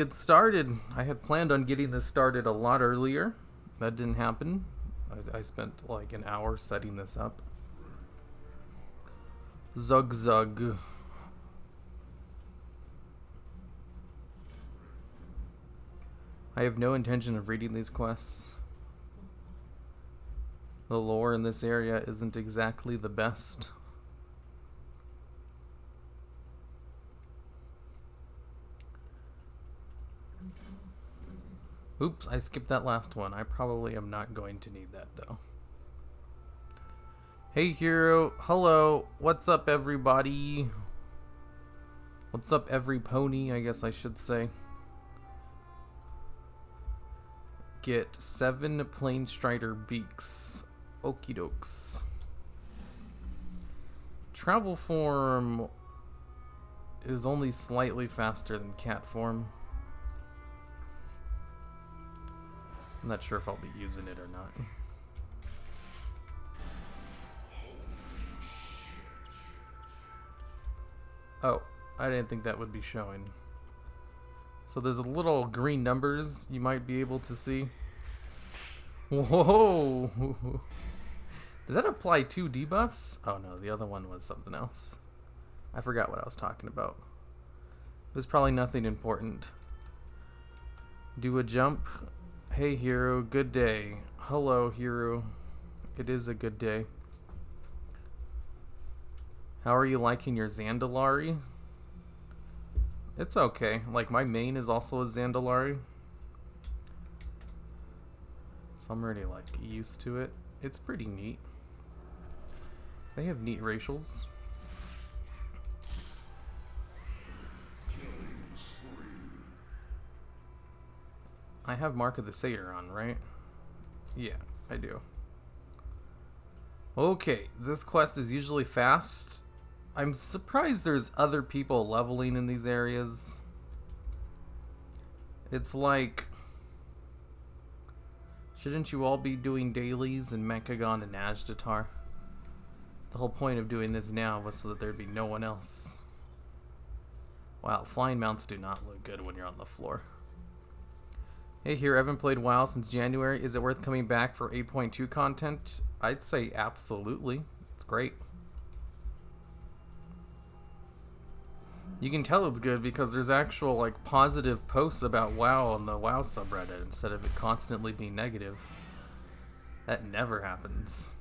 It started. I had planned on getting this started a lot earlier. That didn't happen. I spent like an hour setting this up. Zug zug. I have no intention of reading these quests. The lore in this area isn't exactly the best. Oops, I skipped that last one. I probably am not going to need that though. Hey hero, hello, what's up everybody? What's up every pony, I guess I should say. Get 7 Plain Strider beaks. Okie dokes. Travel form is only slightly faster than cat form. I'm not sure if I'll be using it or not. Oh, I didn't think that would be showing. So there's a little green numbers you might be able to see. Whoa! Did that apply 2 debuffs? Oh no, the other one was something else. I forgot what I was talking about. It was probably nothing important. Do a jump. Hey hero, good day. Hello hero. It is a good day. How are you liking your Zandalari? It's okay. Like, my main is also a Zandalari. So I'm already, like, used to it. It's pretty neat. They have neat racials. I have Mark of the Satyr on, right? Yeah, I do. Okay, this quest is usually fast. I'm surprised there's other people leveling in these areas. It's like, shouldn't you all be doing dailies in Mechagon and Najdatar? The whole point of doing this now was so that there'd be no one else. Wow, flying mounts do not look good when you're on the floor. Hey here, I haven't played WoW since January. Is it worth coming back for 8.2 content? I'd say absolutely. It's great. You can tell it's good because there's actual like positive posts about WoW on the WoW subreddit instead of it constantly being negative. That never happens.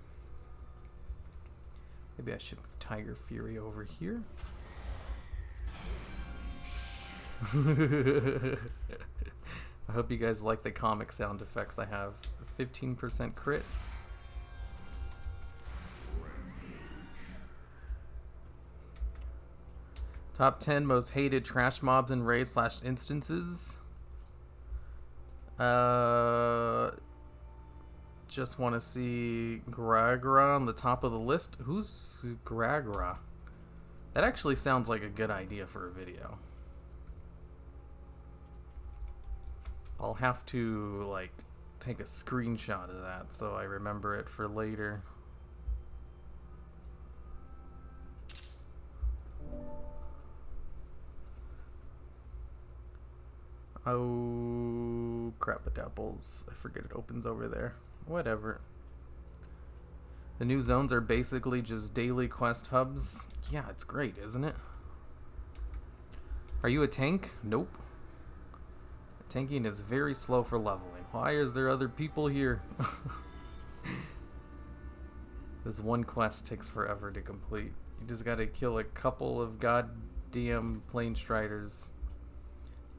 Maybe I should move Tiger Fury over here. I hope you guys like the comic sound effects I have. 15% crit. Top 10 most hated trash mobs in raids / instances. Just want to see Gragra on the top of the list. Who's Gragra? That actually sounds like a good idea for a video. I'll have to like take a screenshot of that so I remember it for later. Oh, crap-a-dapples. I forget it opens over there. Whatever. The new zones are basically just daily quest hubs. Yeah, it's great, isn't it? Are you a tank? Nope. Tanking is very slow for leveling. Why is there other people here? This one quest takes forever to complete. You just gotta kill a couple of goddamn Plain Striders.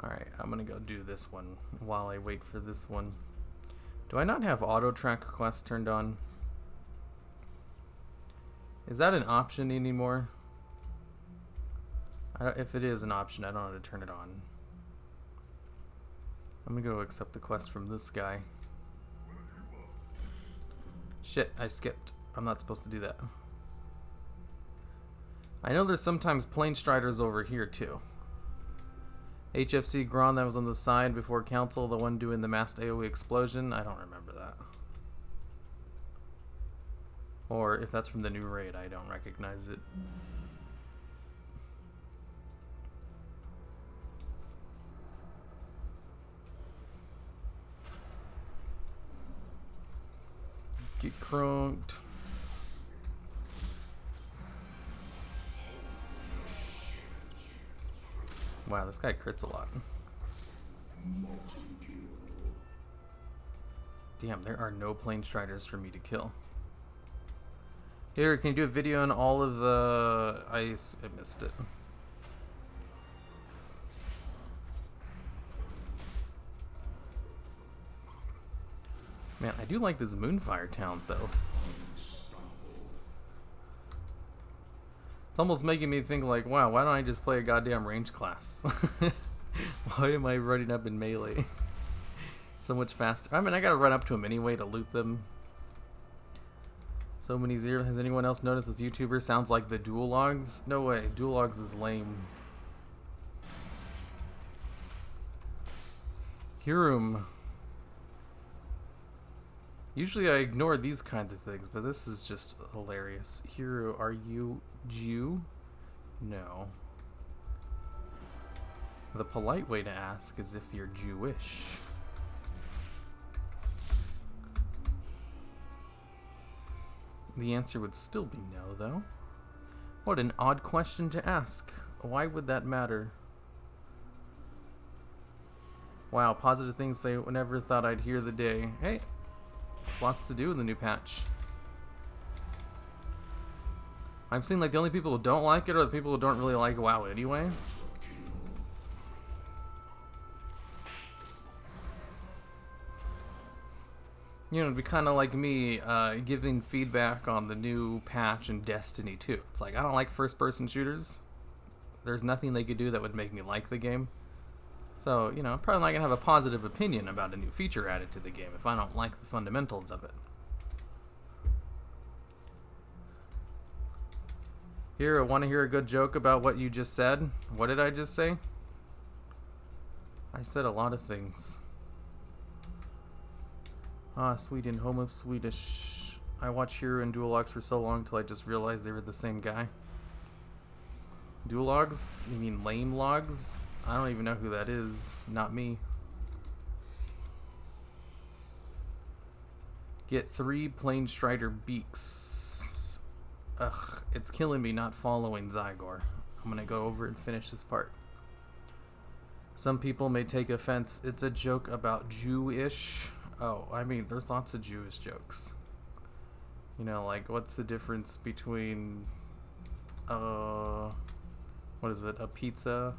Alright, I'm gonna go do this one while I wait for this one. Do I not have auto track quest turned on? Is that an option anymore? If it is an option, I don't know how to turn it on. I'm gonna go accept the quest from this guy. Shit, I skipped. I'm not supposed to do that. I know there's sometimes Plain Striders over here too. HFC Gron that was on the side before Council, the one doing the massed AoE explosion. I don't remember that. Or if that's from the new raid, I don't recognize it. Get crunked. Wow, this guy crits a lot. Damn, there are no plane striders for me to kill. Here, can you do a video on all of the ice? I missed it. Man, I do like this Moonfire talent, though. It's almost making me think like, wow, why don't I just play a goddamn range class? Why am I running up in melee? So much faster. I mean, I gotta run up to him anyway to loot them. So many zero. Has anyone else noticed this YouTuber sounds like the dual logs? No way. Dual logs is lame. Hirum. Usually I ignore these kinds of things, but this is just hilarious. Hero, are you Jew? No. The polite way to ask is if you're Jewish. The answer would still be no, though. What an odd question to ask. Why would that matter? Wow, positive things I never thought I'd hear the day. Hey, there's lots to do in the new patch. I've seen like the only people who don't like it are the people who don't really like WoW anyway. You know, it'd be kind of like me giving feedback on the new patch in Destiny 2. It's like, I don't like first-person shooters. There's nothing they could do that would make me like the game. So, you know, I'm probably not going to have a positive opinion about a new feature added to the game if I don't like the fundamentals of it. Here, I want to hear a good joke about what you just said. What did I just say? I said a lot of things. Ah, Sweden, home of Swedish. I watched Hero and Dual Logs for so long till I just realized they were the same guy. Dual Logs? You mean lame logs? I don't even know who that is. Not me. Get 3 Plane Strider beaks. Ugh, it's killing me not following Zygor. I'm gonna go over and finish this part. Some people may take offense. It's a joke about Jewish. Oh, I mean, there's lots of Jewish jokes. You know, like, what's the difference between, what is it, a pizza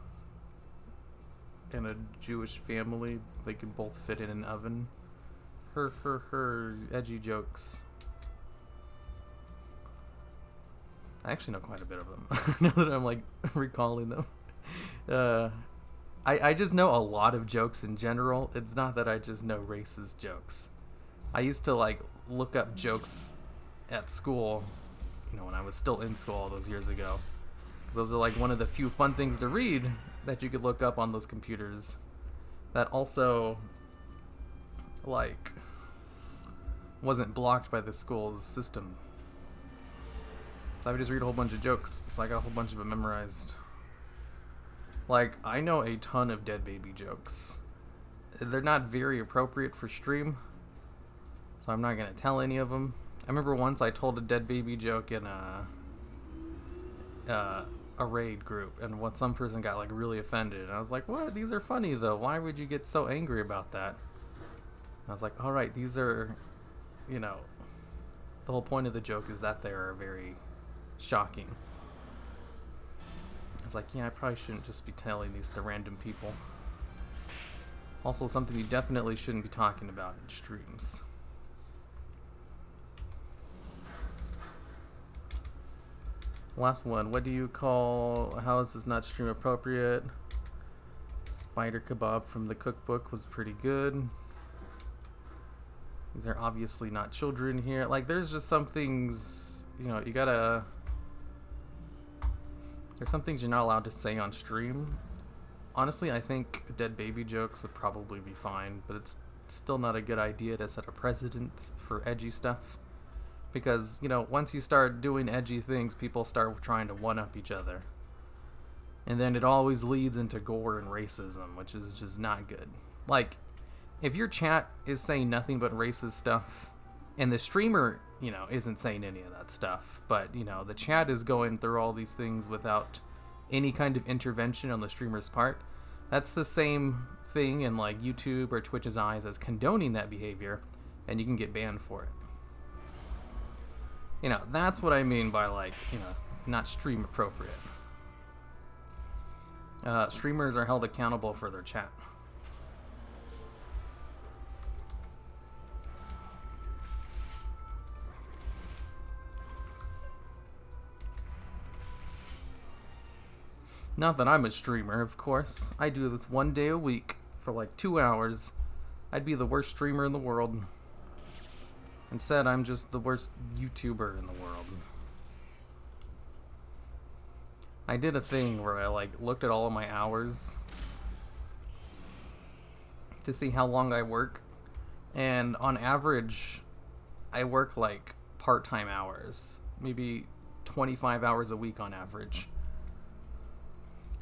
and a Jewish family? They can both fit in an oven. Edgy jokes. I actually know quite a bit of them, now that I'm, like, recalling them. I just know a lot of jokes in general. It's not that I just know racist jokes. I used to like look up jokes at school, you know, when I was still in school all those years ago. Those are like one of the few fun things to read that you could look up on those computers. That also, like, wasn't blocked by the school's system. So I would just read a whole bunch of jokes. So I got a whole bunch of them memorized. Like, I know a ton of dead baby jokes. They're not very appropriate for stream, so I'm not going to tell any of them. I remember once I told a dead baby joke in a raid group, and some person got, like, really offended. And I was like, what? These are funny, though. Why would you get so angry about that? And I was like, all right, these are, you know, the whole point of the joke is that they are very shocking. I was like, yeah, I probably shouldn't just be telling these to random people. Also, something you definitely shouldn't be talking about in streams. Last one. What do you call... How is this not stream appropriate? Spider kebab from the cookbook was pretty good. These are obviously not children here. Like, there's just some things... You know, you gotta... There's some things you're not allowed to say on stream. Honestly, I think dead baby jokes would probably be fine, but it's still not a good idea to set a precedent for edgy stuff. Because, you know, once you start doing edgy things, people start trying to one-up each other. And then it always leads into gore and racism, which is just not good. Like, if your chat is saying nothing but racist stuff, And the streamer, you know, isn't saying any of that stuff. But, you know, the chat is going through all these things without any kind of intervention on the streamer's part. That's the same thing in, like, YouTube or Twitch's eyes as condoning that behavior, and you can get banned for it. You know, that's what I mean by, like, you know, not stream appropriate. Streamers are held accountable for their chat. Not that I'm a streamer, of course. I do this 1 day a week for like 2 hours. I'd be the worst streamer in the world. Instead, I'm just the worst YouTuber in the world. I did a thing where I like looked at all of my hours to see how long I work. And on average, I work like part-time hours. Maybe 25 hours a week on average.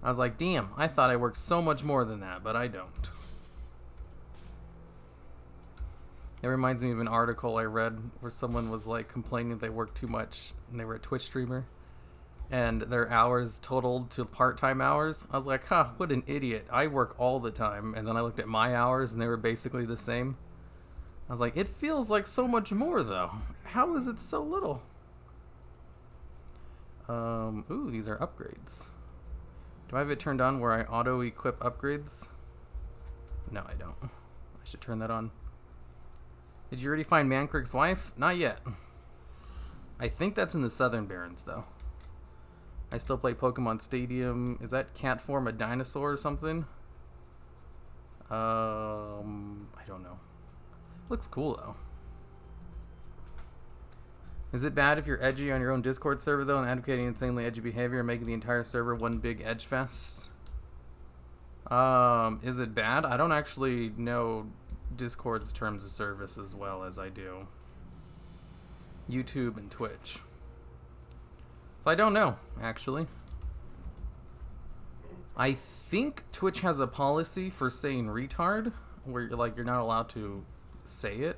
I was like, damn, I thought I worked so much more than that, but I don't. It reminds me of an article I read where someone was like complaining they worked too much and they were a Twitch streamer and their hours totaled to part-time hours. I was like, huh, what an idiot. I work all the time. And then I looked at my hours and they were basically the same. I was like, it feels like so much more though. How is it so little? Ooh, these are upgrades. Do I have it turned on where I auto-equip upgrades? No, I don't. I should turn that on. Did you already find Mancrick's wife? Not yet. I think that's in the Southern Barrens, though. I still play Pokemon Stadium. Is that cat form a dinosaur or something? I don't know. Looks cool, though. Is it bad if you're edgy on your own Discord server, though, and advocating insanely edgy behavior and making the entire server one big edge fest? Is it bad? I don't actually know Discord's terms of service as well as I do YouTube and Twitch. So I don't know, actually. I think Twitch has a policy for saying retard, where you're not allowed to say it.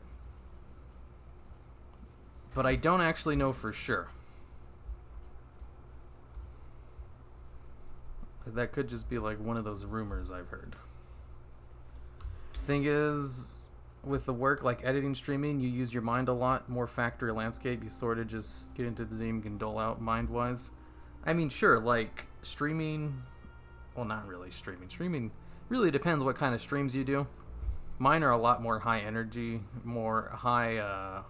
But I don't actually know for sure. That could just be like one of those rumors I've heard. Thing is, with the work like editing, streaming, you use your mind a lot. More factory landscape, you sort of just get into the zone and dole out mind-wise. I mean, sure, like streaming, well, not really streaming. Streaming really depends what kind of streams you do. Mine are a lot more high energy, more high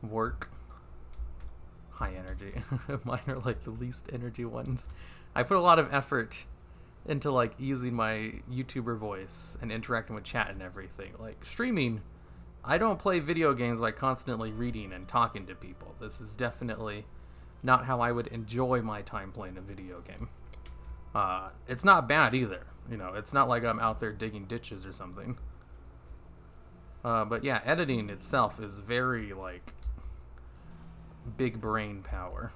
work. High energy. Mine are like the least energy ones. I put a lot of effort into like using my YouTuber voice and interacting with chat and everything. Like streaming, I don't play video games by constantly reading and talking to people. This is definitely not how I would enjoy my time playing a video game. It's not bad either. You know, it's not like I'm out there digging ditches or something. But yeah, editing itself is very like big brain power.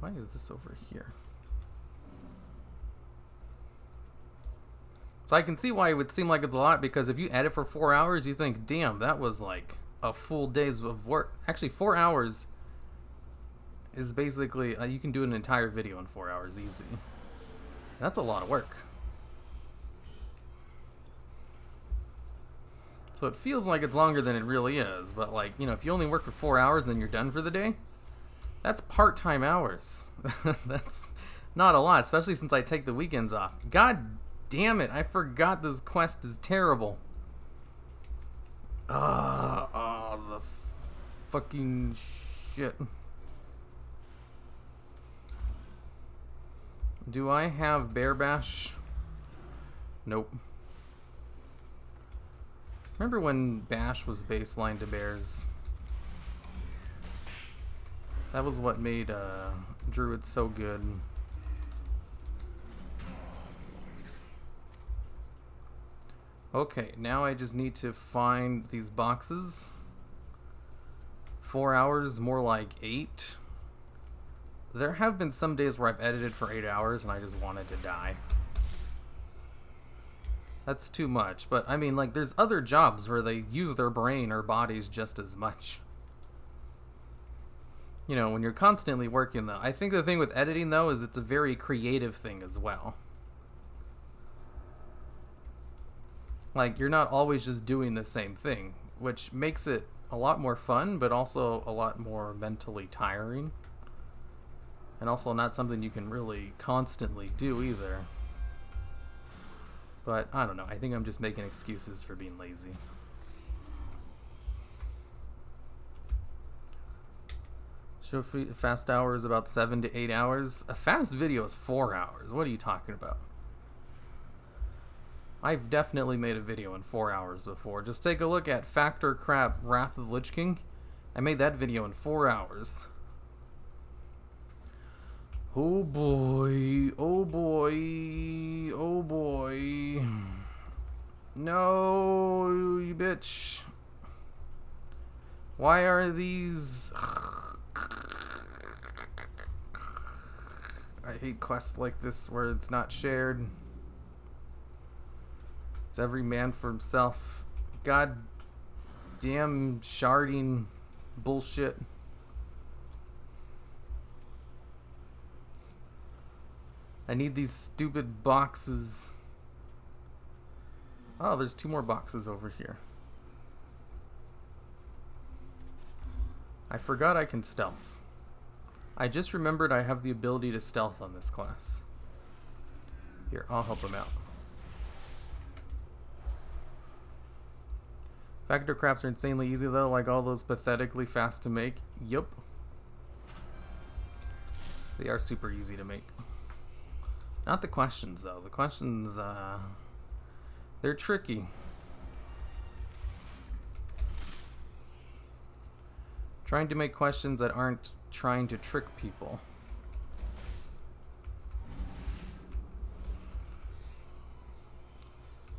Why is this over here? So I can see why it would seem like it's a lot, because if you edit for 4 hours, you think, damn, that was like a full day's of work. Actually, 4 hours is basically, you can do an entire video in 4 hours easy. That's a lot of work. So it feels like it's longer than it really is, but like, you know, if you only work for 4 hours and then you're done for the day, that's part-time hours. That's not a lot, especially since I take the weekends off. God damn it, I forgot this quest is terrible. The fucking shit. Do I have Bear Bash? Nope. Remember when Bash was baseline to bears? That was what made Druid so good. Okay, now I just need to find these boxes. 4 hours, more like 8. There have been some days where I've edited for 8 hours and I just wanted to die. That's too much. But I mean, like, there's other jobs where they use their brain or bodies just as much. You know, when you're constantly working, though. I think the thing with editing, though, is it's a very creative thing as well. Like, you're not always just doing the same thing, which makes it a lot more fun, but also a lot more mentally tiring. And also not something you can really constantly do either. But, I don't know. I think I'm just making excuses for being lazy. Show fast hour is about 7 to 8 hours. A fast video is 4 hours. What are you talking about? I've definitely made a video in 4 hours before. Just take a look at Factor Crap Wrath of the Lich King. I made that video in 4 hours. Oh boy. Oh boy. Oh boy. No, you bitch. Why are these... I hate quests like this where it's not shared. It's every man for himself. God damn sharding bullshit. I need these stupid boxes. Oh, there's 2 more boxes over here. I forgot I can stealth. I just remembered I have the ability to stealth on this class. Here, I'll help him out. Factor craps are insanely easy though, like all those pathetically fast to make. Yup. They are super easy to make. Not the questions though. The questions, they're tricky. Trying to make questions that aren't trying to trick people.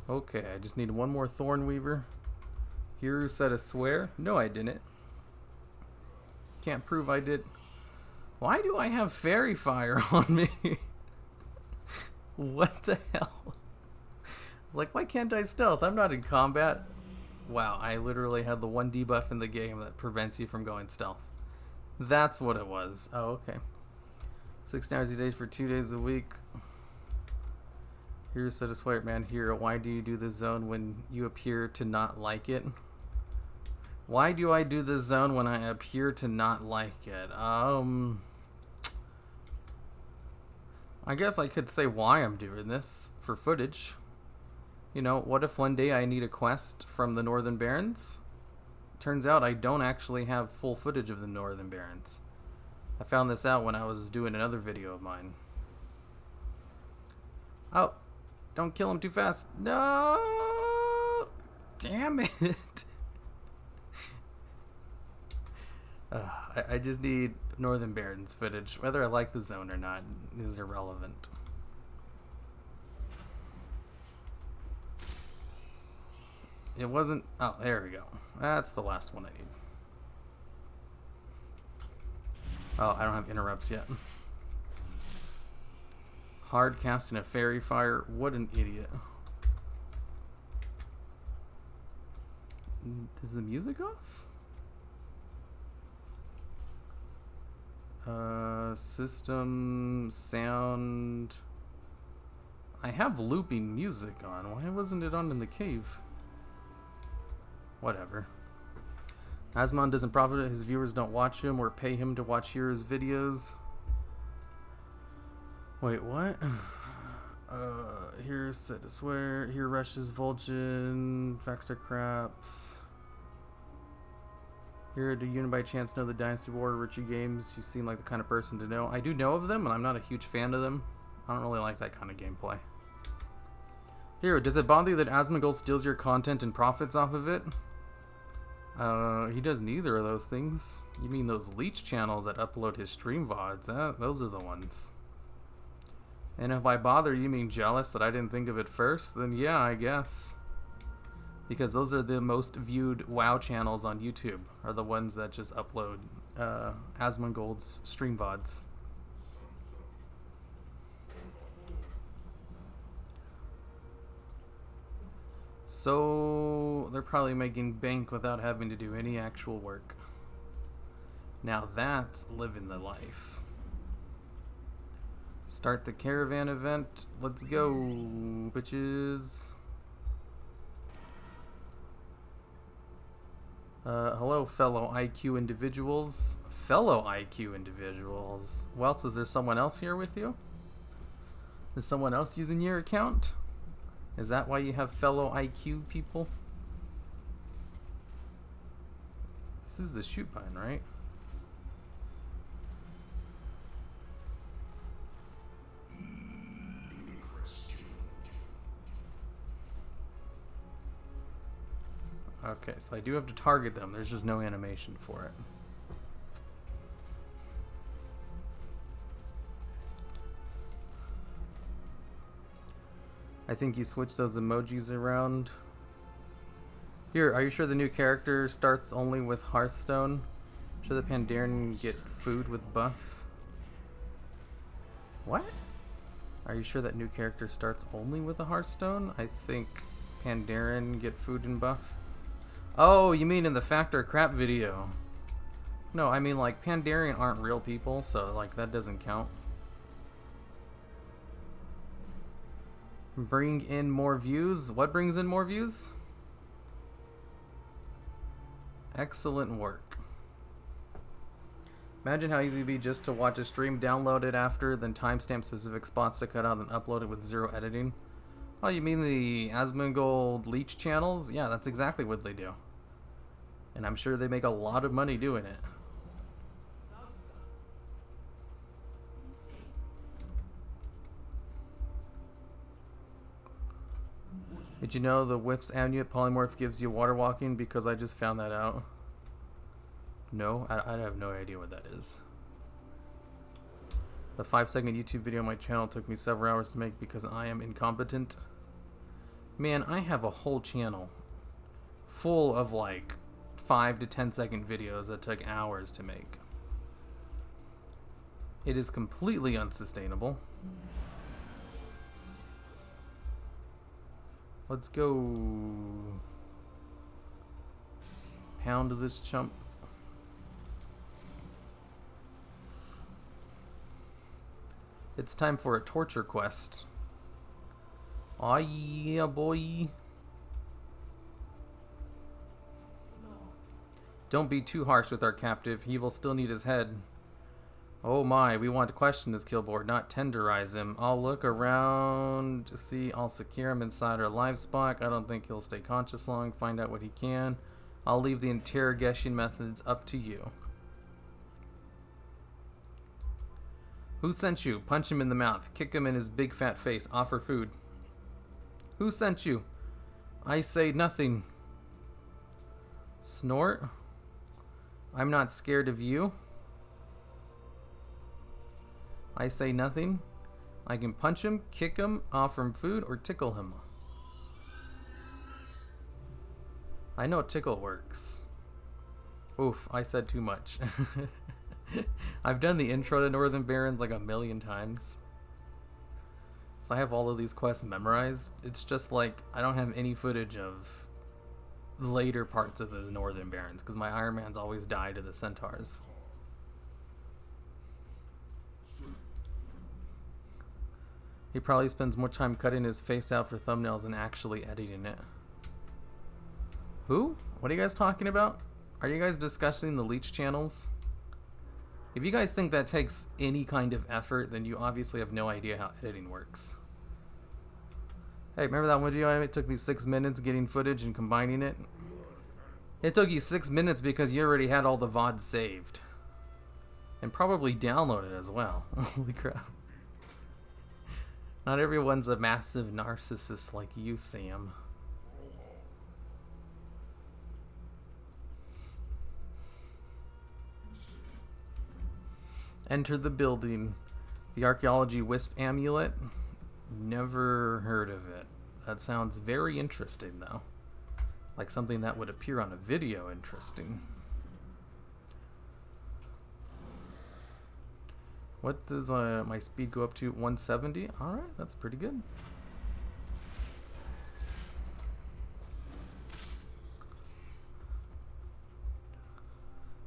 Okay, I just need 1 more Thornweaver. Hero said a swear? No, I didn't. Can't prove I did. Why do I have fairy fire on me? What the hell? I was like, why can't I stealth? I'm not in combat. Wow, I literally had the 1 debuff in the game that prevents you from going stealth. That's what it was. Oh, okay. 6 hours a day for 2 days a week. Hero said a swear, man. Hero, why do you do this zone when you appear to not like it? Why do I do this zone when I appear to not like it? I guess I could say why I'm doing this. For footage. You know, what if one day I need a quest from the Northern Barrens? Turns out I don't actually have full footage of the Northern Barrens. I found this out when I was doing another video of mine. Oh, don't kill him too fast. No! Damn it. I just need Northern Barrens footage. Whether I like the zone or not is irrelevant. It wasn't... Oh, there we go. That's the last one I need. Oh, I don't have interrupts yet. Hard casting a fairy fire. What an idiot. Is the music off? System, sound... I have looping music on. Why wasn't it on in the cave? Whatever. Asmon doesn't profit it. His viewers don't watch him or pay him to watch Hero's videos. Wait, what? Here said to swear. Here rushes Vulcan. Factor craps. Here, do you by chance know the Dynasty War Richie games? You seem like the kind of person to know. I do know of them, and I'm not a huge fan of them. I don't really like that kind of gameplay. Hero, does it bother you that Asmongold steals your content and profits off of it? He does neither of those things. You mean those leech channels that upload his stream VODs? Those are the ones. And if by bother you mean jealous that I didn't think of it first, then yeah, I guess. Because those are the most viewed WoW channels on YouTube, are the ones that just upload Asmongold's stream VODs. So they're probably making bank without having to do any actual work. Now that's living the life. Start the caravan event. Let's go, bitches. Hello, fellow IQ individuals. Fellow IQ individuals. Welts, is there someone else here with you? Is someone else using your account? Is that why you have fellow IQ people? This is the shoot button, right? Okay, so I do have to target them. There's just no animation for it. I think you switch those emojis around. Here, are you sure the new character starts only with Hearthstone? I'm sure the Pandaren get food with buff. What? Are you sure that new character starts only with a Hearthstone? I think Pandaren get food and buff. Oh, you mean in the Factor Crap video? No, I mean like Pandaren aren't real people, so like that doesn't count. Bring in more views. What brings in more views? Excellent work. Imagine how easy it would be just to watch a stream, download it after, then timestamp specific spots to cut out and upload it with zero editing. Oh, you mean the Asmongold leech channels? Yeah, that's exactly what they do. And I'm sure they make a lot of money doing it. Did you know the Whip's Amulet polymorph gives you water walking? Because I just found that out. No, I have no idea what that is. The 5-second YouTube video on my channel took me several hours to make because I am incompetent. Man, I have a whole channel full of like 5 to 10-second videos that took hours to make. It is completely unsustainable. Let's go pound this chump. It's time for a torture quest. Aw yeah, boy. Don't be too harsh with our captive. He will still need his head. Oh my, we want to question this killboard, not tenderize him. I'll look around to see. I'll secure him inside our live spot. I don't think he'll stay conscious long. Find out what he can. I'll leave the interrogation methods up to you. Who sent you? Punch him in the mouth. Kick him in his big fat face. Offer food. Who sent you? I say nothing. Snort. I'm not scared of you. I say nothing. I can punch him, kick him, offer him food, or tickle him. I know tickle works. Oof, I said too much. I've done the intro to Northern Barrens like 1,000,000 times. So I have all of these quests memorized. It's just like I don't have any footage of later parts of the Northern Barrens because my Iron Mans always die to the centaurs. He probably spends more time cutting his face out for thumbnails than actually editing it. Who? What are you guys talking about? Are you guys discussing the leech channels? If you guys think that takes any kind of effort, then you obviously have no idea how editing works. Hey, remember that one video? It took me 6 minutes getting footage and combining it. It took you 6 minutes because you already had all the VODs saved. And probably downloaded as well. Holy crap. Not everyone's a massive narcissist like you, Sam. Enter the building. The Archaeology Wisp Amulet? Never heard of it. That sounds very interesting, though. Like something that would appear on a video interesting. What does my speed go up to? 170? Alright, that's pretty good.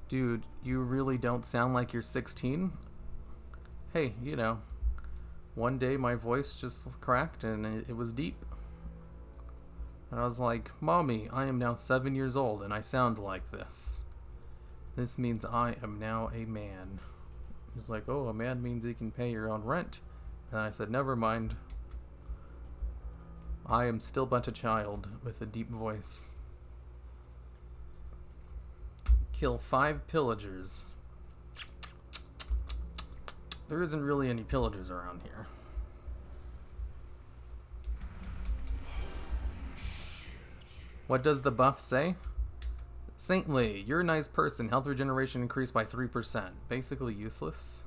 Dude, you really don't sound like you're 16. Hey, you know, one day my voice just cracked and it was deep. And I was like, Mommy, I am now 7 years old and I sound like this. This means I am now a man. He's like, oh, a man means he can pay your own rent. And I said, never mind. I am still but a child with a deep voice. Kill 5 pillagers. There isn't really any pillagers around here. What does the buff say? Saintly, you're a nice person. Health regeneration increased by 3%. Basically useless.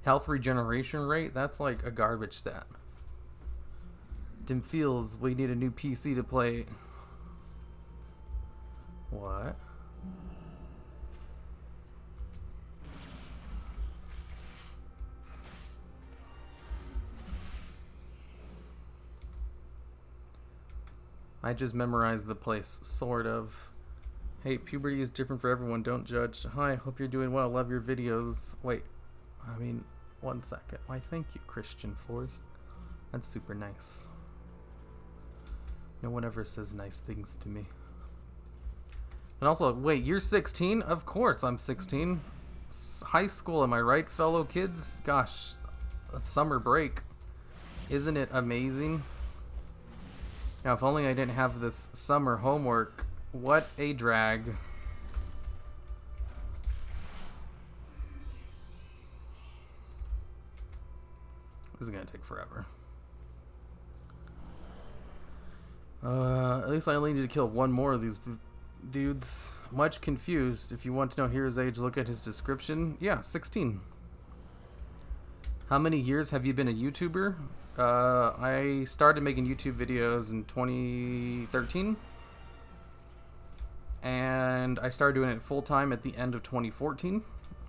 Health regeneration rate? That's like a garbage stat. Dim feels we need a new PC to play. What? I just memorized the place, sort of. Hey, puberty is different for everyone, don't judge. Hi, hope you're doing well, love your videos. Wait, I mean, 1 second. Why, thank you, Christian Floors. That's super nice. No one ever says nice things to me. And also, wait, you're 16? Of course I'm 16. High school, am I right, fellow kids? Gosh, a summer break. Isn't it amazing? Now, if only I didn't have this summer homework. What a drag. This is gonna take forever. At least I only need to kill one more of these dudes. Much confused. If you want to know Hero's age, look at his description. Yeah, 16. How many years have you been a YouTuber? I started making YouTube videos in 2013. And I started doing it full-time at the end of 2014.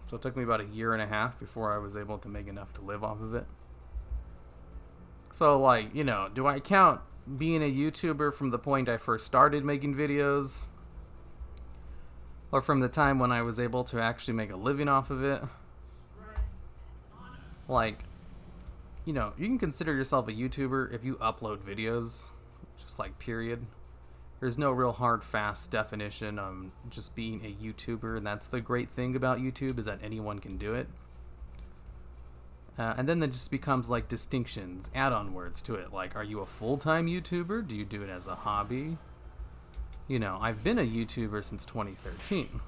So it took me about 1.5 years before I was able to make enough to live off of it. So, like, you know, do I count being a YouTuber from the point I first started making videos? Or from the time when I was able to actually make a living off of it? Like, you know, you can consider yourself a YouTuber if you upload videos. Just like, period. There's no real hard, fast definition on just being a YouTuber, and that's the great thing about YouTube, is that anyone can do it. And then there just becomes like distinctions, add-on words to it. Like, are you a full-time YouTuber? Do you do it as a hobby? You know, I've been a YouTuber since 2013.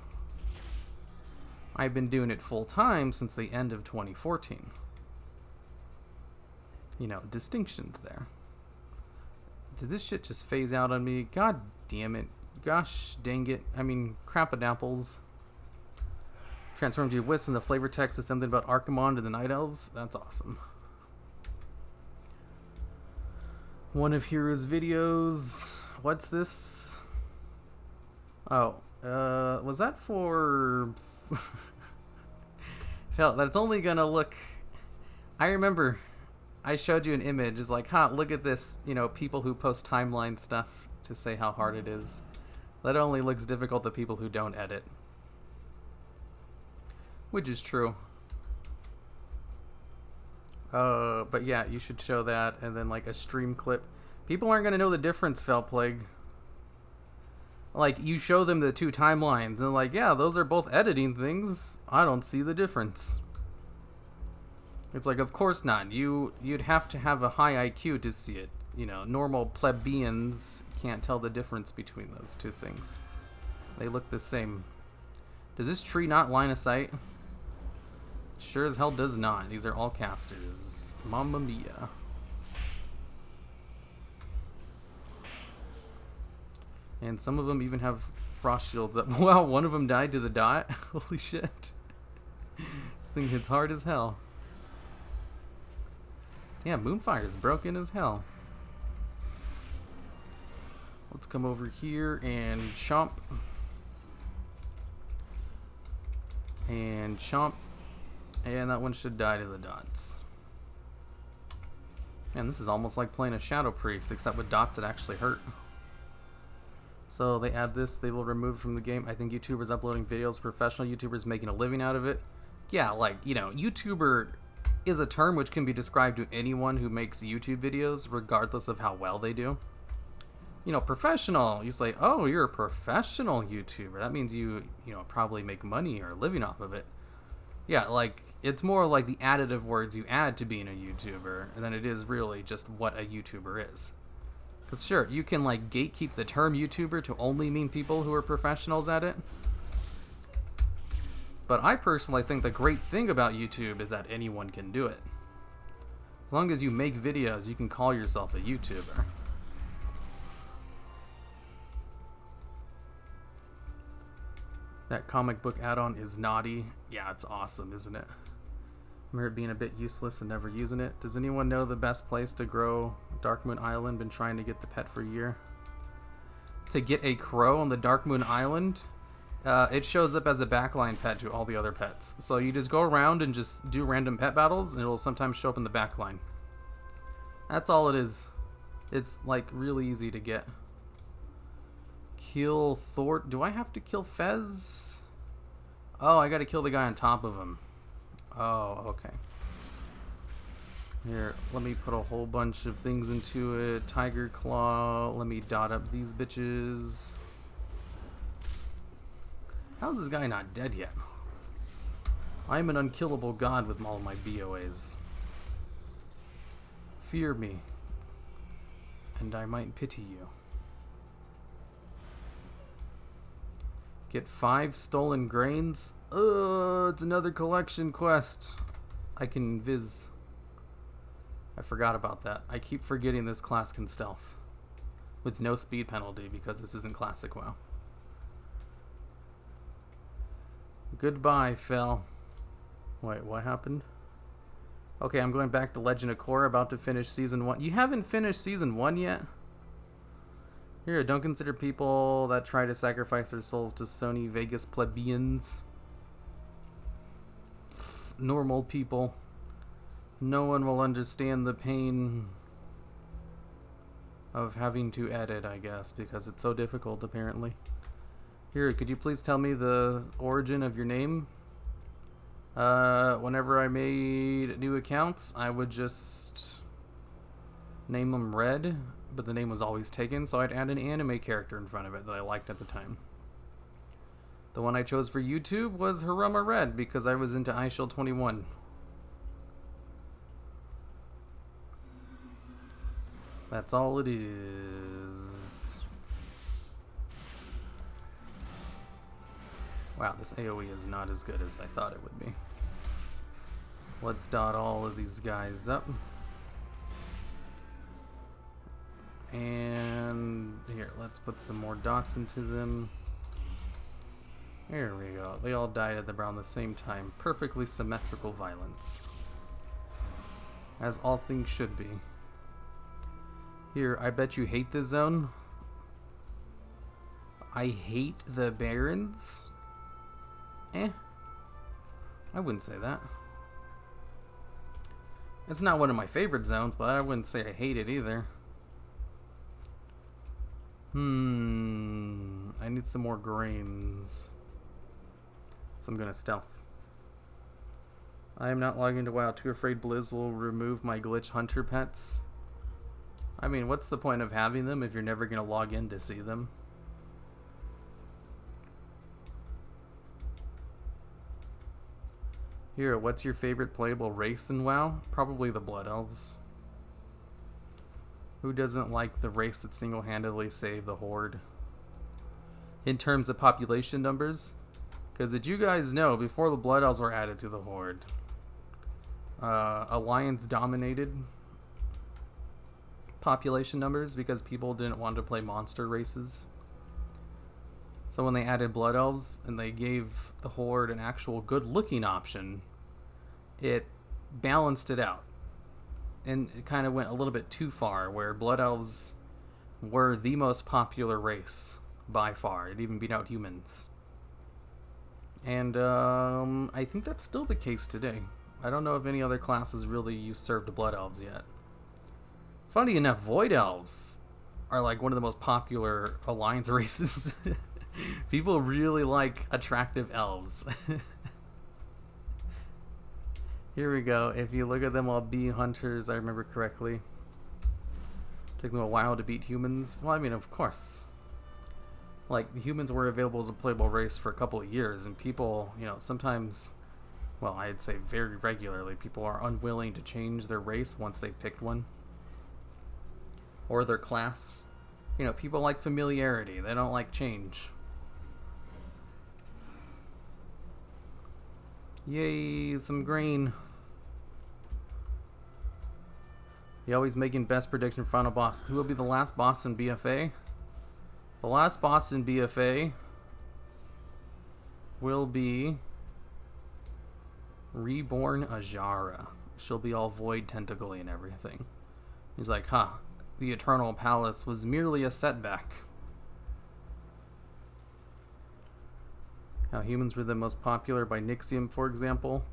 I've been doing it full-time since the end of 2014. You know, distinctions there. Did this shit just phase out on me? God damn it. Gosh dang it. I mean, crappin' apples. Transformed your wisp and the flavor text is something about Archimonde and the Night Elves. That's awesome. One of Hero's videos. What's this? Oh, was that for... Felt that's only gonna look... I remember I showed you an image. It's like, huh, look at this, you know, people who post timeline stuff to say how hard it is. That only looks difficult to people who don't edit. Which is true. But yeah, you should show that, and then like a stream clip. People aren't gonna know the difference, Fell Plague. Like, you show them the 2 timelines, and like, yeah, those are both editing things. I don't see the difference. It's like, of course not. You'd have to have a high IQ to see it. You know, normal plebeians can't tell the difference between those 2 things. They look the same. Does this tree not line of sight? Sure as hell does not. These are all casters. Mamma mia. And some of them even have frost shields up. Wow, one of them died to the dot. Holy shit. This thing hits hard as hell. Yeah, Moonfire is broken as hell. Let's come over here and chomp. And chomp. And that one should die to the dots. And this is almost like playing a Shadow Priest, except with dots that actually hurt. So they add this, they will remove from the game. I think YouTubers uploading videos, professional YouTubers making a living out of it. Yeah, like, you know, YouTuber is a term which can be described to anyone who makes YouTube videos, regardless of how well they do. You know, professional, you say, oh, you're a professional YouTuber. That means you know, probably make money or a living off of it. Yeah, like, it's more like the additive words you add to being a YouTuber than it is really just what a YouTuber is. Because sure, you can like gatekeep the term YouTuber to only mean people who are professionals at it. But I personally think the great thing about YouTube is that anyone can do it. As long as you make videos, you can call yourself a YouTuber. That comic book add-on is naughty. Yeah, it's awesome, isn't it? Remember it being a bit useless and never using it. Does anyone know the best place to grow Darkmoon Island? Been trying to get the pet for a year. To get a crow on the Darkmoon Island, it shows up as a backline pet to all the other pets. So you just go around and just do random pet battles, and it'll sometimes show up in the backline. That's all it is. It's like really easy to get. Kill Thor. Do I have to kill Fez? Oh, I gotta kill the guy on top of him. Oh, okay. Here, let me put a whole bunch of things into it. Tiger Claw. Let me dot up these bitches. How's this guy not dead yet? I'm an unkillable god with all my BOAs. Fear me, and I might pity you. Get 5 stolen grains. It's another collection quest. I can viz. I forgot about that. I keep forgetting this class can stealth. With no speed penalty because this isn't classic WoW. Goodbye, Fel. Wait, what happened? Okay, I'm going back to Legend of Korra, about to finish Season 1. You haven't finished Season 1 yet? Here, don't consider people that try to sacrifice their souls to Sony Vegas plebeians. Normal people. No one will understand the pain of having to edit, I guess, because it's so difficult, apparently. Here, could you please tell me the origin of your name? Whenever I made new accounts, I would just name them Red, but the name was always taken, so I'd add an anime character in front of it that I liked at the time. The one I chose for YouTube was Haruma Red, because I was into iShield 21. That's all it is. Wow, this AoE is not as good as I thought it would be. Let's dot all of these guys up. And here, let's put some more dots into them. There we go. They all died at around the same time. Perfectly symmetrical violence. As all things should be. Here, I bet you hate this zone. I hate the Barrens. I wouldn't say that. It's not one of my favorite zones, but I wouldn't say I hate it either. I need some more grains. So I'm gonna stealth. I am not logging into WoW. Too afraid Blizz will remove my glitch hunter pets. I mean, what's the point of having them if you're never gonna log in to see them? Here, what's your favorite playable race in WoW? Probably the Blood Elves. Who doesn't like the race that single-handedly saved the Horde? In terms of population numbers? Because did you guys know, before the Blood Elves were added to the Horde, Alliance dominated population numbers because people didn't want to play monster races. So when they added Blood Elves and they gave the Horde an actual good-looking option, it balanced it out. And it kind of went a little bit too far, where Blood Elves were the most popular race by far. It even beat out humans. And I think that's still the case today. I don't know if any other classes really usurped Blood Elves yet. Funny enough, Void Elves are like one of the most popular alliance races. People really like attractive elves. Here we go. If you look at them all bee hunters, I remember correctly. Took them a while to beat humans. Well, I mean, of course. Like, humans were available as a playable race for a couple of years, and people, you know, sometimes, well, I'd say very regularly, people are unwilling to change their race once they've picked one. Or their class. You know, people like familiarity. They don't like change. Yay, some grain. You always making best prediction for final boss. Who will be the last boss in BfA? The last boss in BfA will be Reborn Ajara. She'll be all void tentacly and everything. He's like, huh, the Eternal Palace was merely a setback. How humans were the most popular by Nixium, for example.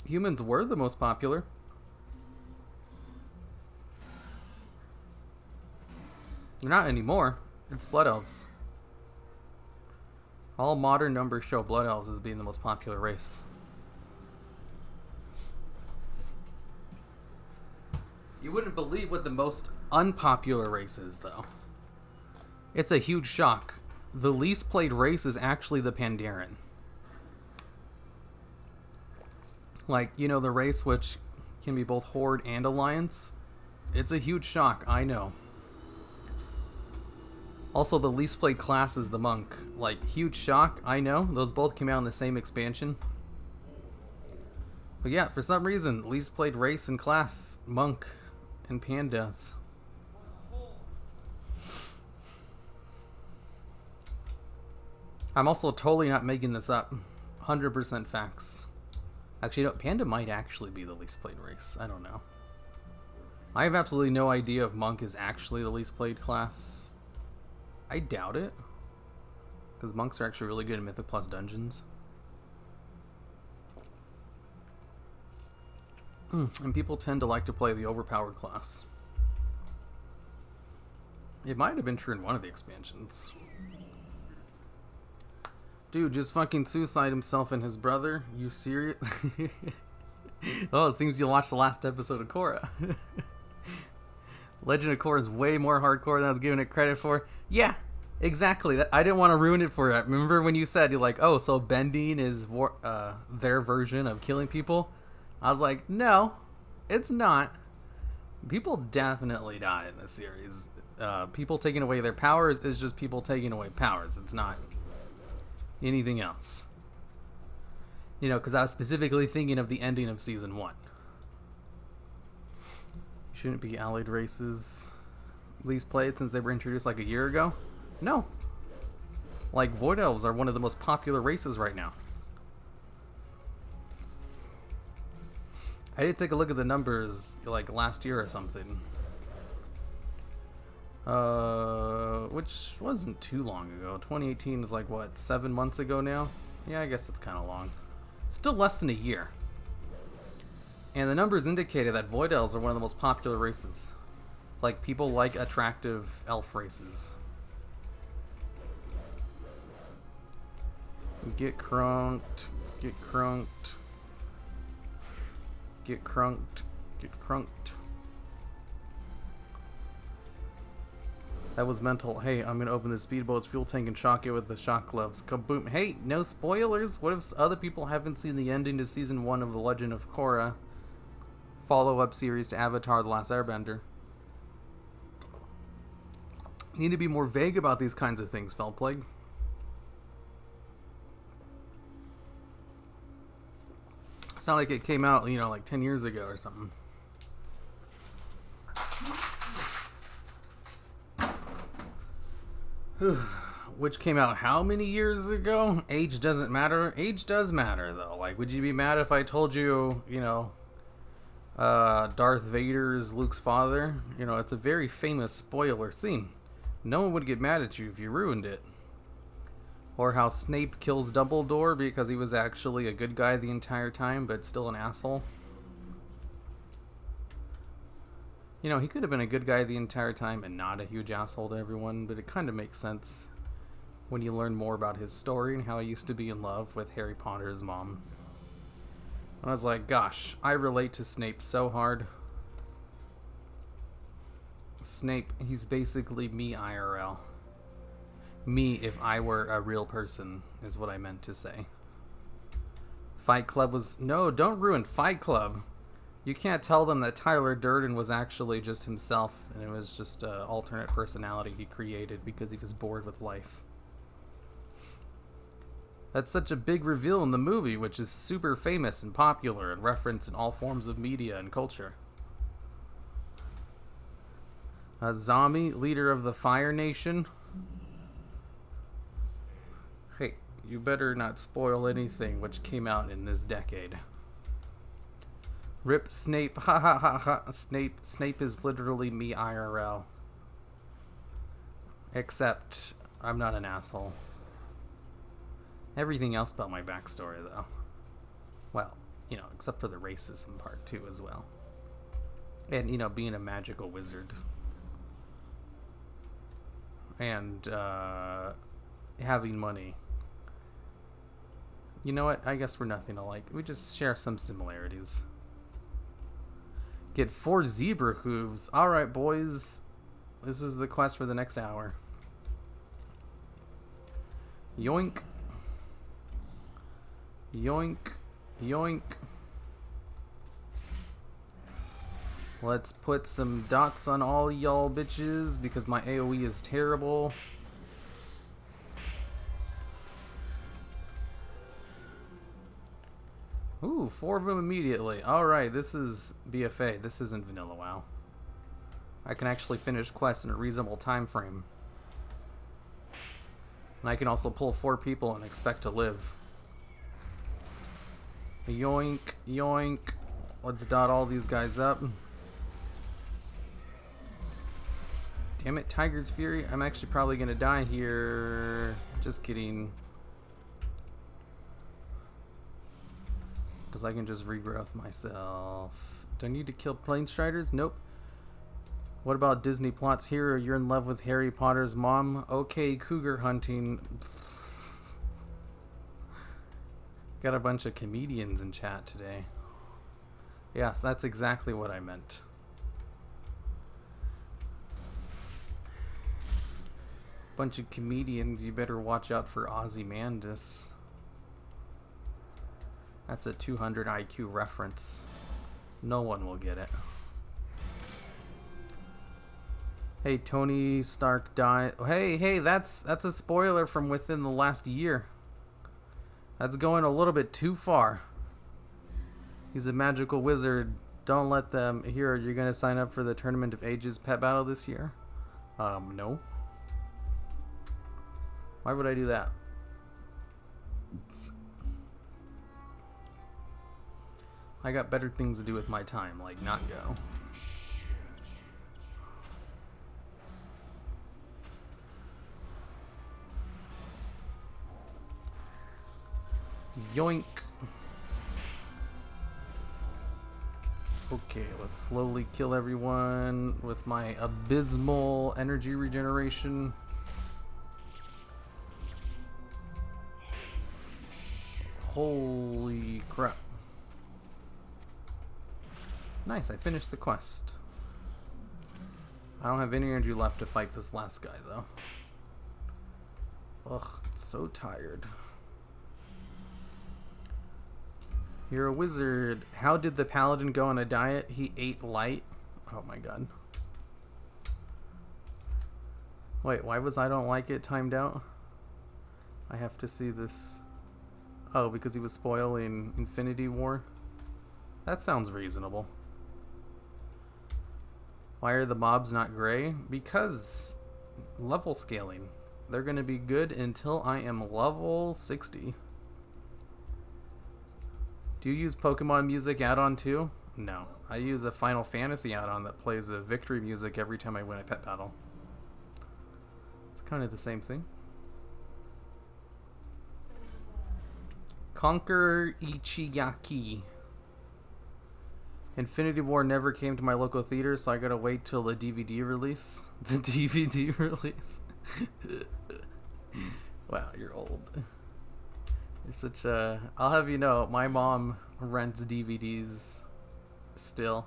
Humans were the most popular. They're not anymore. It's Blood Elves. All modern numbers show Blood Elves as being the most popular race. You wouldn't believe what the most unpopular race is, though. It's a huge shock. The least played race is actually the Pandaren. Like, you know, the race which can be both Horde and Alliance. It's a huge shock, I know. Also, the least played class is the Monk. Like, huge shock, I know. Those both came out in the same expansion. But yeah, for some reason, least played race and class, Monk and Pandas. I'm also totally not making this up. 100% facts. Actually, no, Panda might actually be the least played race. I don't know. I have absolutely no idea if Monk is actually the least played class. I doubt it. Because monks are actually really good in Mythic Plus dungeons. And people tend to like to play the overpowered class. It might have been true in one of the expansions. Dude just fucking suicide himself and his brother? You serious? Oh, it seems you watched the last episode of Korra. Legend of Korra is way more hardcore than I was giving it credit for. Yeah, exactly. I didn't want to ruin it for you. Remember when you said, you're like, oh, so bending is their version of killing people? I was like, no, it's not. People definitely die in this series. People taking away their powers is just people taking away powers. It's not anything else. You know, because I was specifically thinking of the ending of Season 1. Shouldn't be allied races least played since they were introduced like a year ago? No. Like, Void Elves are one of the most popular races right now. I did take a look at the numbers like last year or something. Which wasn't too long ago. 2018 is like, what, 7 months ago now? Yeah, I guess that's kind of long. Still less than a year. And the numbers indicated that Void Elves are one of the most popular races. Like, people like attractive elf races. Get crunked. Get crunked. Get crunked. Get crunked. That was mental. Hey, I'm gonna open the speedboat's fuel tank and shock it with the shock gloves. Kaboom. Hey, no spoilers. What if other people haven't seen the ending to Season 1 of The Legend of Korra? Follow-up series to Avatar: The Last Airbender. You need to be more vague about these kinds of things, Felplague. It's not like it came out, you know, like 10 years ago or something. Which came out how many years ago? Age doesn't matter. Age does matter, though. Like, would you be mad if I told you, you know, Darth Vader is Luke's father? You know, it's a very famous spoiler scene. No one would get mad at you if you ruined it. Or how Snape kills Dumbledore because he was actually a good guy the entire time, but still an asshole. You know, he could have been a good guy the entire time and not a huge asshole to everyone, but it kind of makes sense when you learn more about his story and how he used to be in love with Harry Potter's mom. And I was like, gosh, I relate to Snape so hard. Snape, he's basically me IRL. Me if I were a real person, is what I meant to say. Fight Club was... No, don't ruin Fight Club. You can't tell them that Tyler Durden was actually just himself, and it was just an alternate personality he created because he was bored with life. That's such a big reveal in the movie, which is super famous and popular and referenced in all forms of media and culture. A zombie, leader of the Fire Nation. Hey, you better not spoil anything which came out in this decade. Rip Snape, ha ha ha ha. Snape is literally me IRL. Except, I'm not an asshole. Everything else about my backstory, though. Well, you know, except for the racism part, too, as well. And, you know, being a magical wizard. And, having money. You know what? I guess we're nothing alike. We just share some similarities. Get 4 zebra hooves. Alright, boys. This is the quest for the next hour. Yoink. Yoink. Yoink. Let's put some dots on all y'all bitches because my AoE is terrible. Ooh, 4 of them immediately. Alright, this is BfA. This isn't vanilla WoW. I can actually finish quests in a reasonable time frame. And I can also pull 4 people and expect to live. Yoink, yoink. Let's dot all these guys up. Damn it, Tiger's Fury. I'm actually probably gonna die here. Just kidding. Because I can just regrowth myself. Do I need to kill plane striders? Nope. What about Disney plots here? You're in love with Harry Potter's mom? Okay, cougar hunting. Got a bunch of comedians in chat today. Yes, that's exactly what I meant. Bunch of comedians, you better watch out for Ozymandias. That's a 200 IQ reference. No one will get it. Hey, Tony Stark died. Hey, that's a spoiler from within the last year. That's going a little bit too far. He's a magical wizard. Don't let them... Here, you're going to sign up for the Tournament of Ages pet battle this year? No. Why would I do that? I got better things to do with my time, like not go. Yoink. Okay, let's slowly kill everyone with my abysmal energy regeneration. Holy crap. Nice, I finished the quest. I don't have any energy left to fight this last guy, though. Ugh, so tired. You're a wizard. How did the paladin go on a diet? He ate light. Oh my god. Wait, why was I don't like it timed out? I have to see this. Oh, because he was spoiling Infinity War? That sounds reasonable. Why are the mobs not gray? Because level scaling. They're going to be good until I am level 60. Do you use Pokemon music add-on too? No. I use a Final Fantasy add-on that plays a victory music every time I win a pet battle. It's kind of the same thing. Conquer Ichiyaki. Infinity War never came to my local theater, so I gotta wait till the DVD release. The DVD release. Wow, you're old. You're such a... I'll have you know, my mom rents DVDs still.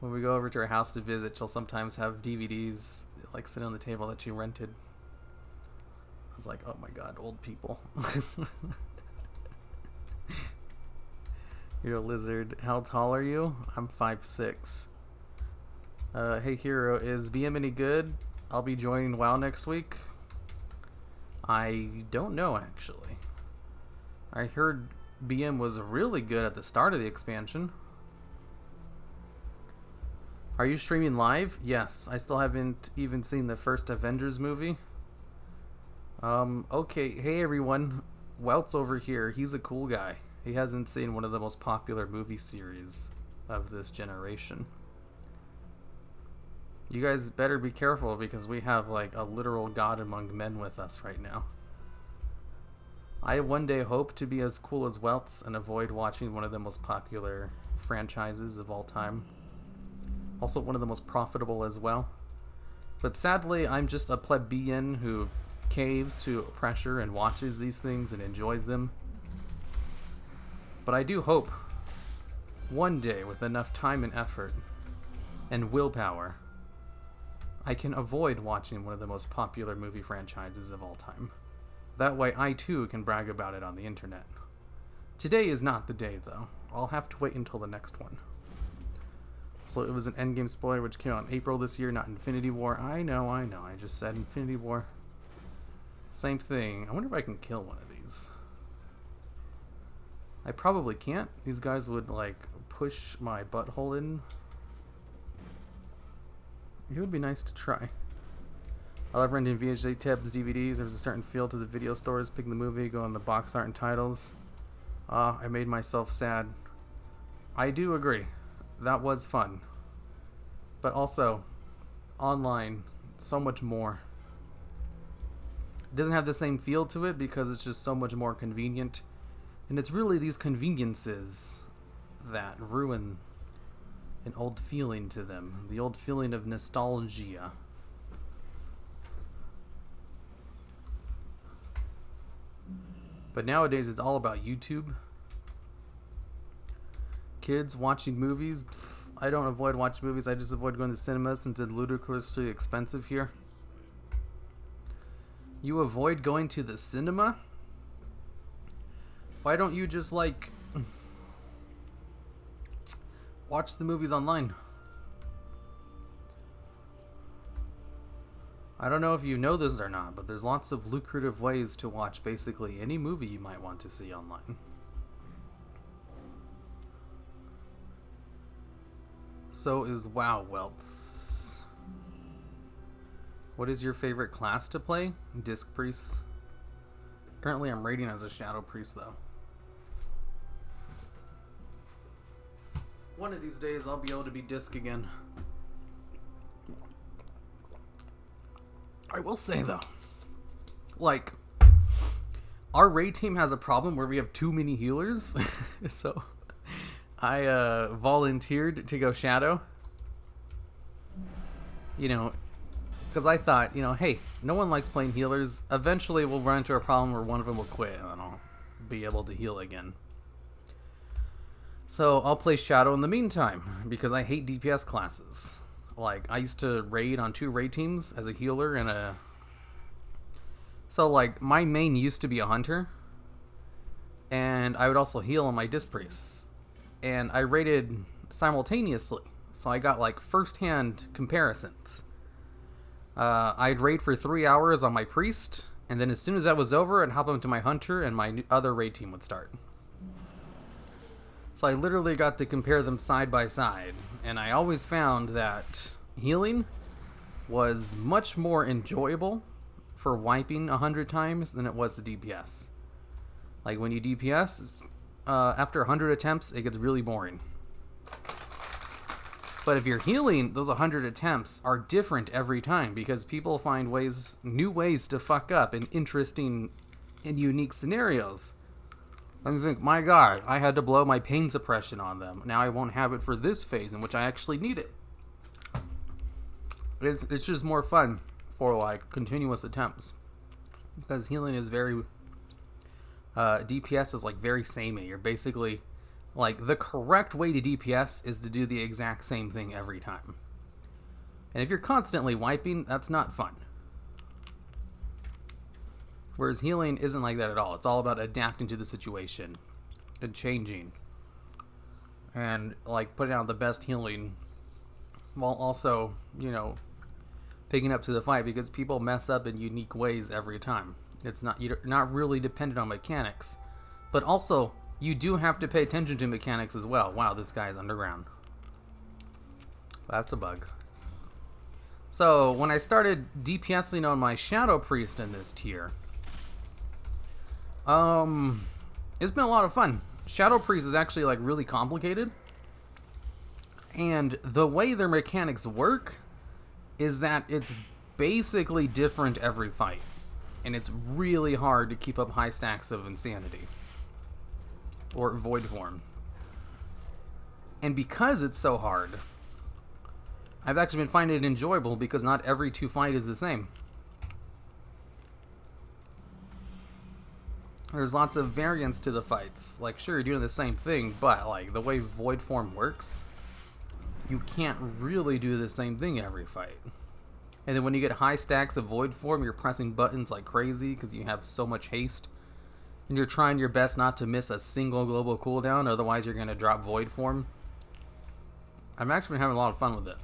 When we go over to her house to visit, she'll sometimes have DVDs like sitting on the table that she rented. I was like, oh my god, old people. You're a lizard. How tall are you? I'm 5'6". Hey Hero, is BM any good? I'll be joining WoW next week. I don't know, actually. I heard BM was really good at the start of the expansion. Are you streaming live? Yes. I still haven't even seen the first Avengers movie. Okay. Hey everyone. Welt's over here. He's a cool guy. He hasn't seen one of the most popular movie series of this generation. You guys better be careful because we have like a literal god among men with us right now. I one day hope to be as cool as Welt's and avoid watching one of the most popular franchises of all time. Also one of the most profitable as well. But sadly, I'm just a plebeian who caves to pressure and watches these things and enjoys them. But I do hope one day, with enough time and effort and willpower, I can avoid watching one of the most popular movie franchises of all time. That way I too can brag about it on the internet. Today is not the day though. I'll have to wait until the next one. So it was an Endgame spoiler which came out in April this year, not Infinity War. I know. I just said Infinity War. Same thing. I wonder if I can kill one of these. I probably can't. These guys would like push my butthole in. It would be nice to try. I love renting VHS tapes, DVDs. There's a certain feel to the video stores. Pick the movie, go on the box art and titles. I made myself sad. I do agree. That was fun. But also, online, so much more. It doesn't have the same feel to it because it's just so much more convenient. And it's really these conveniences that ruin an old feeling to them. The old feeling of nostalgia. But nowadays it's all about YouTube. Kids watching movies. Pfft, I don't avoid watching movies. I just avoid going to cinema since it's ludicrously expensive here. You avoid going to the cinema? Why don't you just like watch the movies online? I don't know if you know this or not, but there's lots of lucrative ways to watch basically any movie you might want to see online. So is WoW, Welts. What is your favorite class to play? Disc Priest. Currently I'm raiding as a Shadow Priest though. One of these days I'll be able to be Disc again. I will say though, like, our raid team has a problem where we have too many healers. So I volunteered to go Shadow. You know, because I thought, you know, hey, no one likes playing healers. Eventually we'll run into a problem where one of them will quit and I'll be able to heal again. So I'll play Shadow in the meantime because I hate DPS classes. Like, I used to raid on 2 raid teams as a healer and a... So, like, my main used to be a hunter. And I would also heal on my Disc Priests. And I raided simultaneously. So I got, like, first-hand comparisons. I'd raid for 3 hours on my Priest. And then as soon as that was over, I'd hop into my hunter and my other raid team would start. So I literally got to compare them side by side, and I always found that healing was much more enjoyable for wiping 100 times than it was to DPS. Like when you DPS, after 100 attempts, it gets really boring. But if you're healing, those 100 attempts are different every time because people find ways, new ways to fuck up in interesting and unique scenarios. And you think, my god, I had to blow my pain suppression on them. Now I won't have it for this phase in which I actually need it. It's just more fun for, like, continuous attempts. Because healing is very... DPS is, like, very samey. You're basically... Like, the correct way to DPS is to do the exact same thing every time. And if you're constantly wiping, that's not fun. Whereas healing isn't like that at all. It's all about adapting to the situation and changing. And, like, putting out the best healing while also, you know, picking up to the fight, because people mess up in unique ways every time. You're not really dependent on mechanics. But also, you do have to pay attention to mechanics as well. Wow, this guy's underground. That's a bug. So, when I started DPSing on my Shadow Priest in this tier... it's been a lot of fun. Shadow Priest is actually, like, really complicated. And the way their mechanics work is that it's basically different every fight. And it's really hard to keep up high stacks of insanity. Or void form. And because it's so hard, I've actually been finding it enjoyable because not every 2 fight is the same. There's lots of variance to the fights. Like, sure, you're doing the same thing, but, like, the way void form works, you can't really do the same thing every fight. And then when you get high stacks of void form, you're pressing buttons like crazy because you have so much haste. And you're trying your best not to miss a single global cooldown, otherwise you're going to drop void form. I've actually been having a lot of fun with it.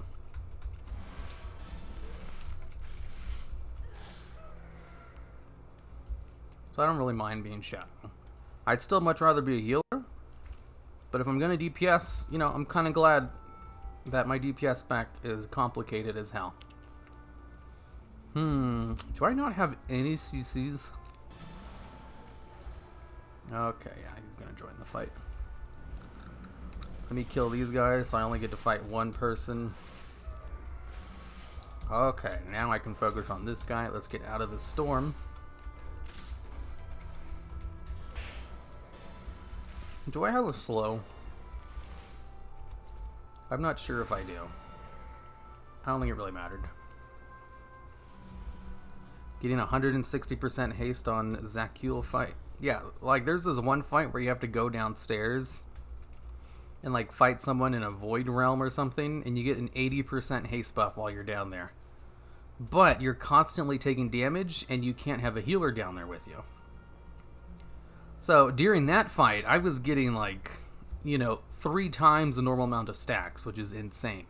So I don't really mind being Shadow. I'd still much rather be a healer, but if I'm going to DPS, you know, I'm kind of glad that my DPS spec is complicated as hell. Do I not have any CCs? Okay, yeah, he's going to join the fight. Let me kill these guys so I only get to fight one person. Okay, now I can focus on this guy. Let's get out of the storm. Do I have a slow? I'm not sure if I do. I don't think it really mattered. Getting 160% haste on Zakul fight. Yeah, like there's this one fight where you have to go downstairs and like fight someone in a void realm or something, and you get an 80% haste buff while you're down there. But you're constantly taking damage and you can't have a healer down there with you. So during that fight, I was getting like, you know, 3 times the normal amount of stacks, which is insane.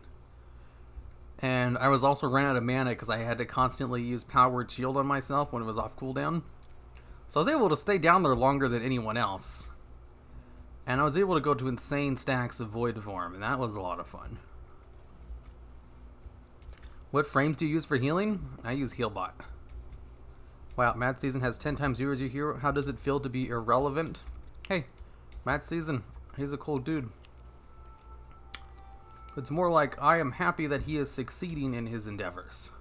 And I was also running out of mana because I had to constantly use Powered Shield on myself when it was off cooldown. So I was able to stay down there longer than anyone else. And I was able to go to insane stacks of Void Form, and that was a lot of fun. What frames do you use for healing? I use Healbot. Wow, Mad Season has 10 times viewers you hear. How does it feel to be irrelevant? Hey, Mad Season, he's a cool dude. It's more like I am happy that he is succeeding in his endeavors.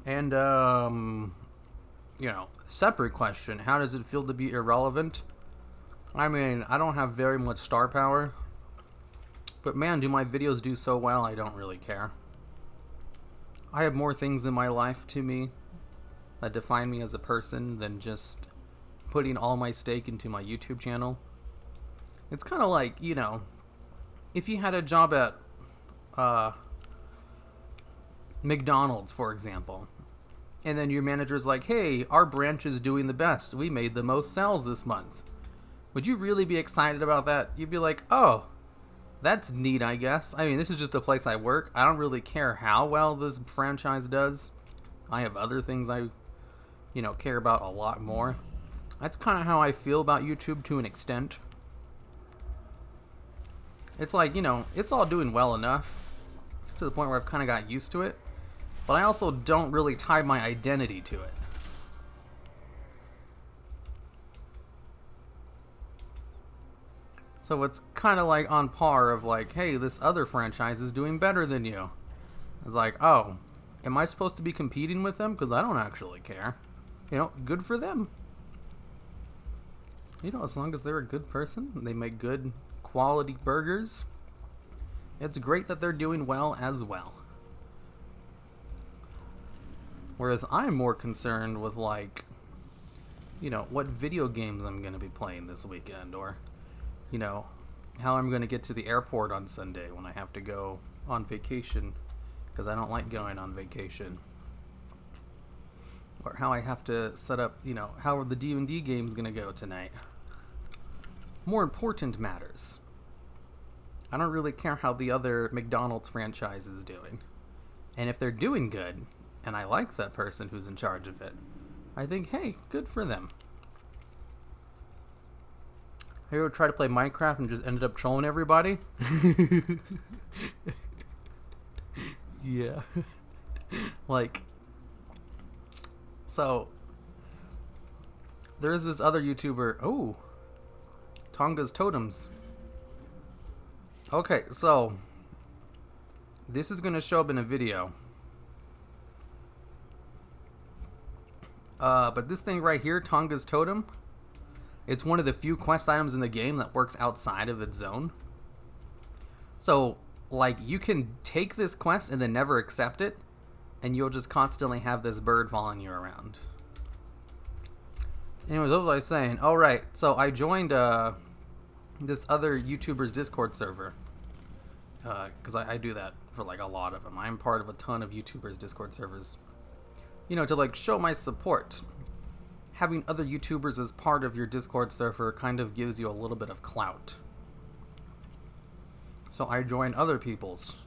And, you know, separate question. How does it feel to be irrelevant? I mean, I don't have very much star power. But man, do my videos do so well, I don't really care. I have more things in my life to me that define me as a person than just putting all my stake into my YouTube channel. It's kind of like, you know, if you had a job at McDonald's, for example, and then your manager's like, hey, our branch is doing the best. We made the most sales this month. Would you really be excited about that? You'd be like, oh, that's neat, I guess. I mean, this is just a place I work. I don't really care how well this franchise does. I have other things I, you know, care about a lot more. That's kind of how I feel about YouTube to an extent. It's like, you know, it's all doing well enough to the point where I've kind of got used to it. But I also don't really tie my identity to it. So it's kind of like on par of like, hey, this other franchise is doing better than you. It's like, oh, Am I supposed to be competing with them? Because I don't actually care. You know, good for them. You know, as long as they're a good person, they make good quality burgers, it's great that they're doing well as well. Whereas I'm more concerned with, like, you know, what video games I'm going to be playing this weekend, or, you know, how I'm going to get to the airport on Sunday when I have to go on vacation, because I don't like going on vacation. Or how I have to set up, you know, how the D&D game's going to go tonight. More important matters. I don't really care how the other McDonald's franchise is doing. And if they're doing good, and I like that person who's in charge of it, I think, hey, good for them. I ever tried to play Minecraft and just ended up trolling everybody? Yeah. Like, so, there's this other YouTuber. Oh, Tonga's Totems. Okay, so, this is going to show up in a video. But this thing right here, Tonga's Totem, it's one of the few quest items in the game that works outside of its zone. So, like, you can take this quest and then never accept it, and you'll just constantly have this bird following you around. Anyways, what was I saying? Oh, right. So, I joined, this other YouTuber's Discord server. Because I do that for, like, a lot of them. I'm part of a ton of YouTubers' Discord servers. You know, to, like, show my support. Having other YouTubers as part of your Discord server kind of gives you a little bit of clout. So I join other people's,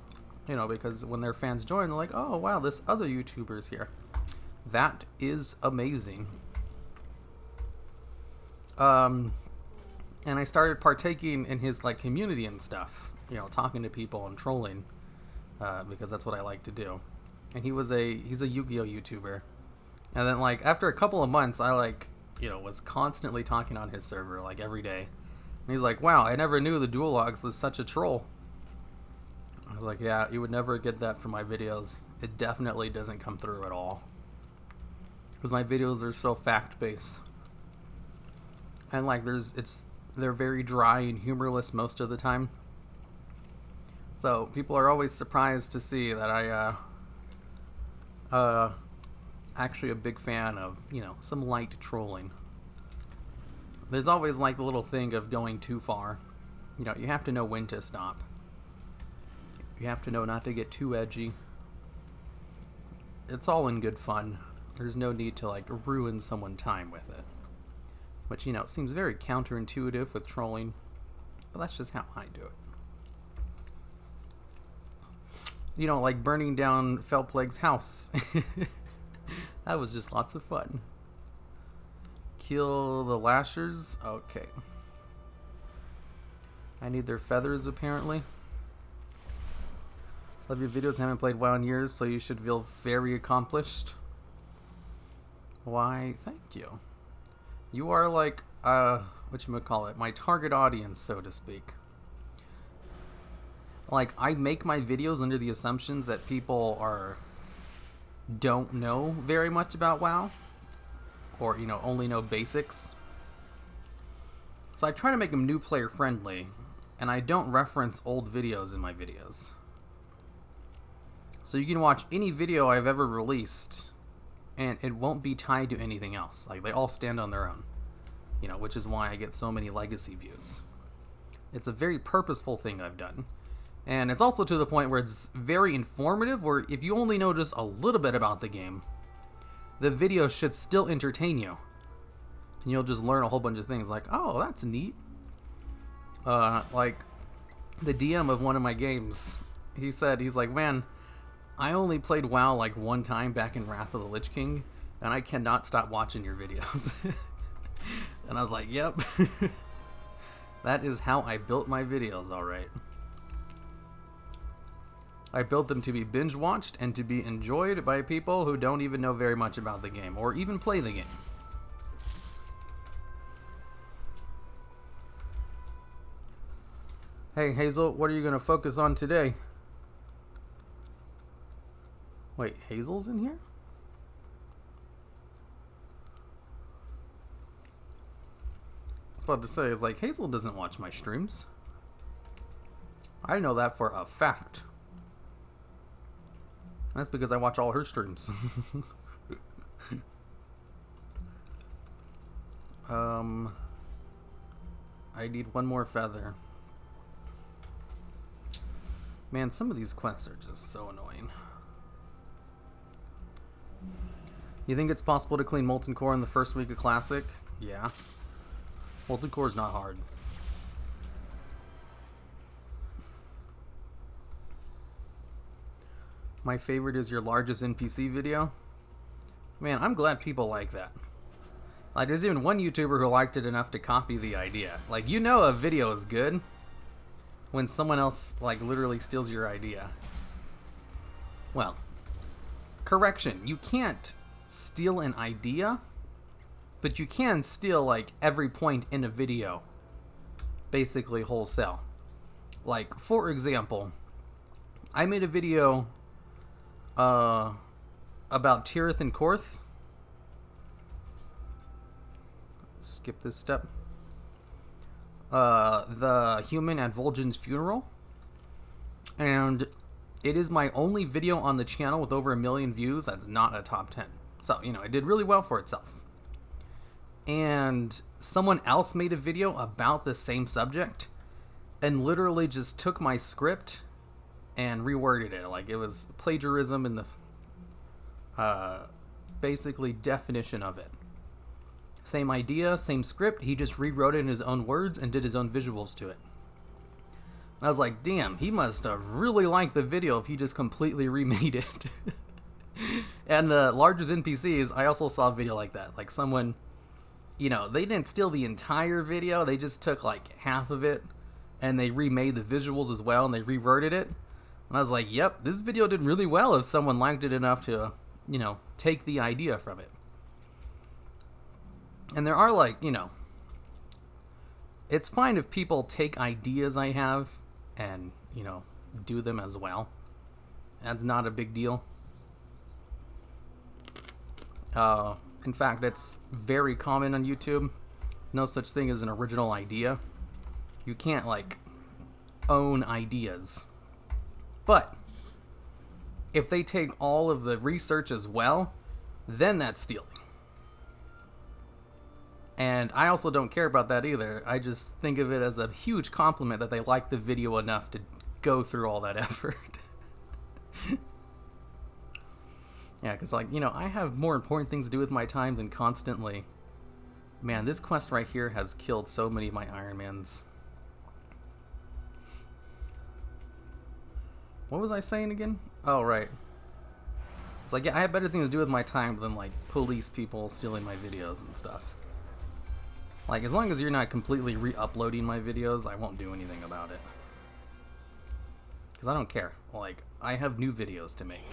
you know, because when their fans join, they're like, oh, wow, this other YouTuber's here. That is amazing. And I started partaking in his, like, community and stuff, you know, talking to people and trolling, because that's what I like to do. And he's a Yu-Gi-Oh YouTuber. And then, like, after a couple of months, I, like, you know, was constantly talking on his server, like, every day. And he's like, wow, I never knew the Dual Logs was such a troll. I was like, yeah, you would never get that from my videos. It definitely doesn't come through at all. Because my videos are so fact-based. And, like, they're very dry and humorless most of the time. So, people are always surprised to see that I, actually a big fan of, you know, some light trolling. There's always, like, the little thing of going too far. You know, you have to know when to stop. You have to know not to get too edgy. It's all in good fun. There's no need to, like, ruin someone's time with it. Which, you know, seems very counterintuitive with trolling. But that's just how I do it. You know, like burning down Felplague's house. That was just lots of fun. Kill the lashers. Okay. I need their feathers, apparently. Love your videos. I haven't played WoW in years, so you should feel very accomplished. Why, thank you. You are like, whatchamacallit, my target audience, so to speak. Like, I make my videos under the assumptions that people don't know very much about WoW, or, you know, only know basics. So I try to make them new player friendly, and I don't reference old videos in my videos. So you can watch any video I've ever released, and it won't be tied to anything else. Like, they all stand on their own, you know, which is why I get so many legacy views. It's a very purposeful thing I've done. And it's also to the point where it's very informative, where if you only know just a little bit about the game, the video should still entertain you. And you'll just learn a whole bunch of things like, oh, that's neat. Like, the DM of one of my games, he's like, man, I only played WoW like one time back in Wrath of the Lich King, and I cannot stop watching your videos. And I was like, yep. That is how I built my videos, alright. I built them to be binge-watched and to be enjoyed by people who don't even know very much about the game, or even play the game. Hey, Hazel, what are you going to focus on today? Wait, Hazel's in here? I was about to say, it's like, Hazel doesn't watch my streams. I know that for a fact. That's because I watch all her streams. I need one more feather. Man, some of these quests are just so annoying. You think it's possible to clean Molten Core in the first week of Classic? Yeah. Molten Core is not hard. My favorite is your largest NPC video. Man, I'm glad people like that. Like, there's even one YouTuber who liked it enough to copy the idea. Like, you know a video is good when someone else, like, literally steals your idea. Well, correction, you can't steal an idea, but you can steal, like, every point in a video. Basically wholesale. Like, for example, I made a video about Tirith and Korth. Skip this step. The human at Vol'jin's funeral. And it is my only video on the channel with over 1 million views that's not a top 10. So, you know, it did really well for itself. And someone else made a video about the same subject and literally just took my script and reworded it. Like, it was plagiarism in the basically definition of it. Same idea, same script, he just rewrote it in his own words and did his own visuals to it. I was like, damn, he must have really liked the video if he just completely remade it. And the largest NPCs, I also saw a video like that. Like, someone, you know, they didn't steal the entire video, they just took like half of it and they remade the visuals as well and they reworded it. And I was like, yep, this video did really well if someone liked it enough to, you know, take the idea from it. And there are, like, you know, it's fine if people take ideas I have and, you know, do them as well. That's not a big deal. In fact, it's very common on YouTube. No such thing as an original idea. You can't, like, own ideas. But if they take all of the research as well, then that's stealing. And I also don't care about that either. I just think of it as a huge compliment that they like the video enough to go through all that effort. Yeah, because, like, you know, I have more important things to do with my time than constantly. Man, this quest right here has killed so many of my Ironmans. What was I saying again? Oh, right. It's like, yeah, I have better things to do with my time than, like, police people stealing my videos and stuff. Like, as long as you're not completely re-uploading my videos, I won't do anything about it. Because I don't care. Like, I have new videos to make.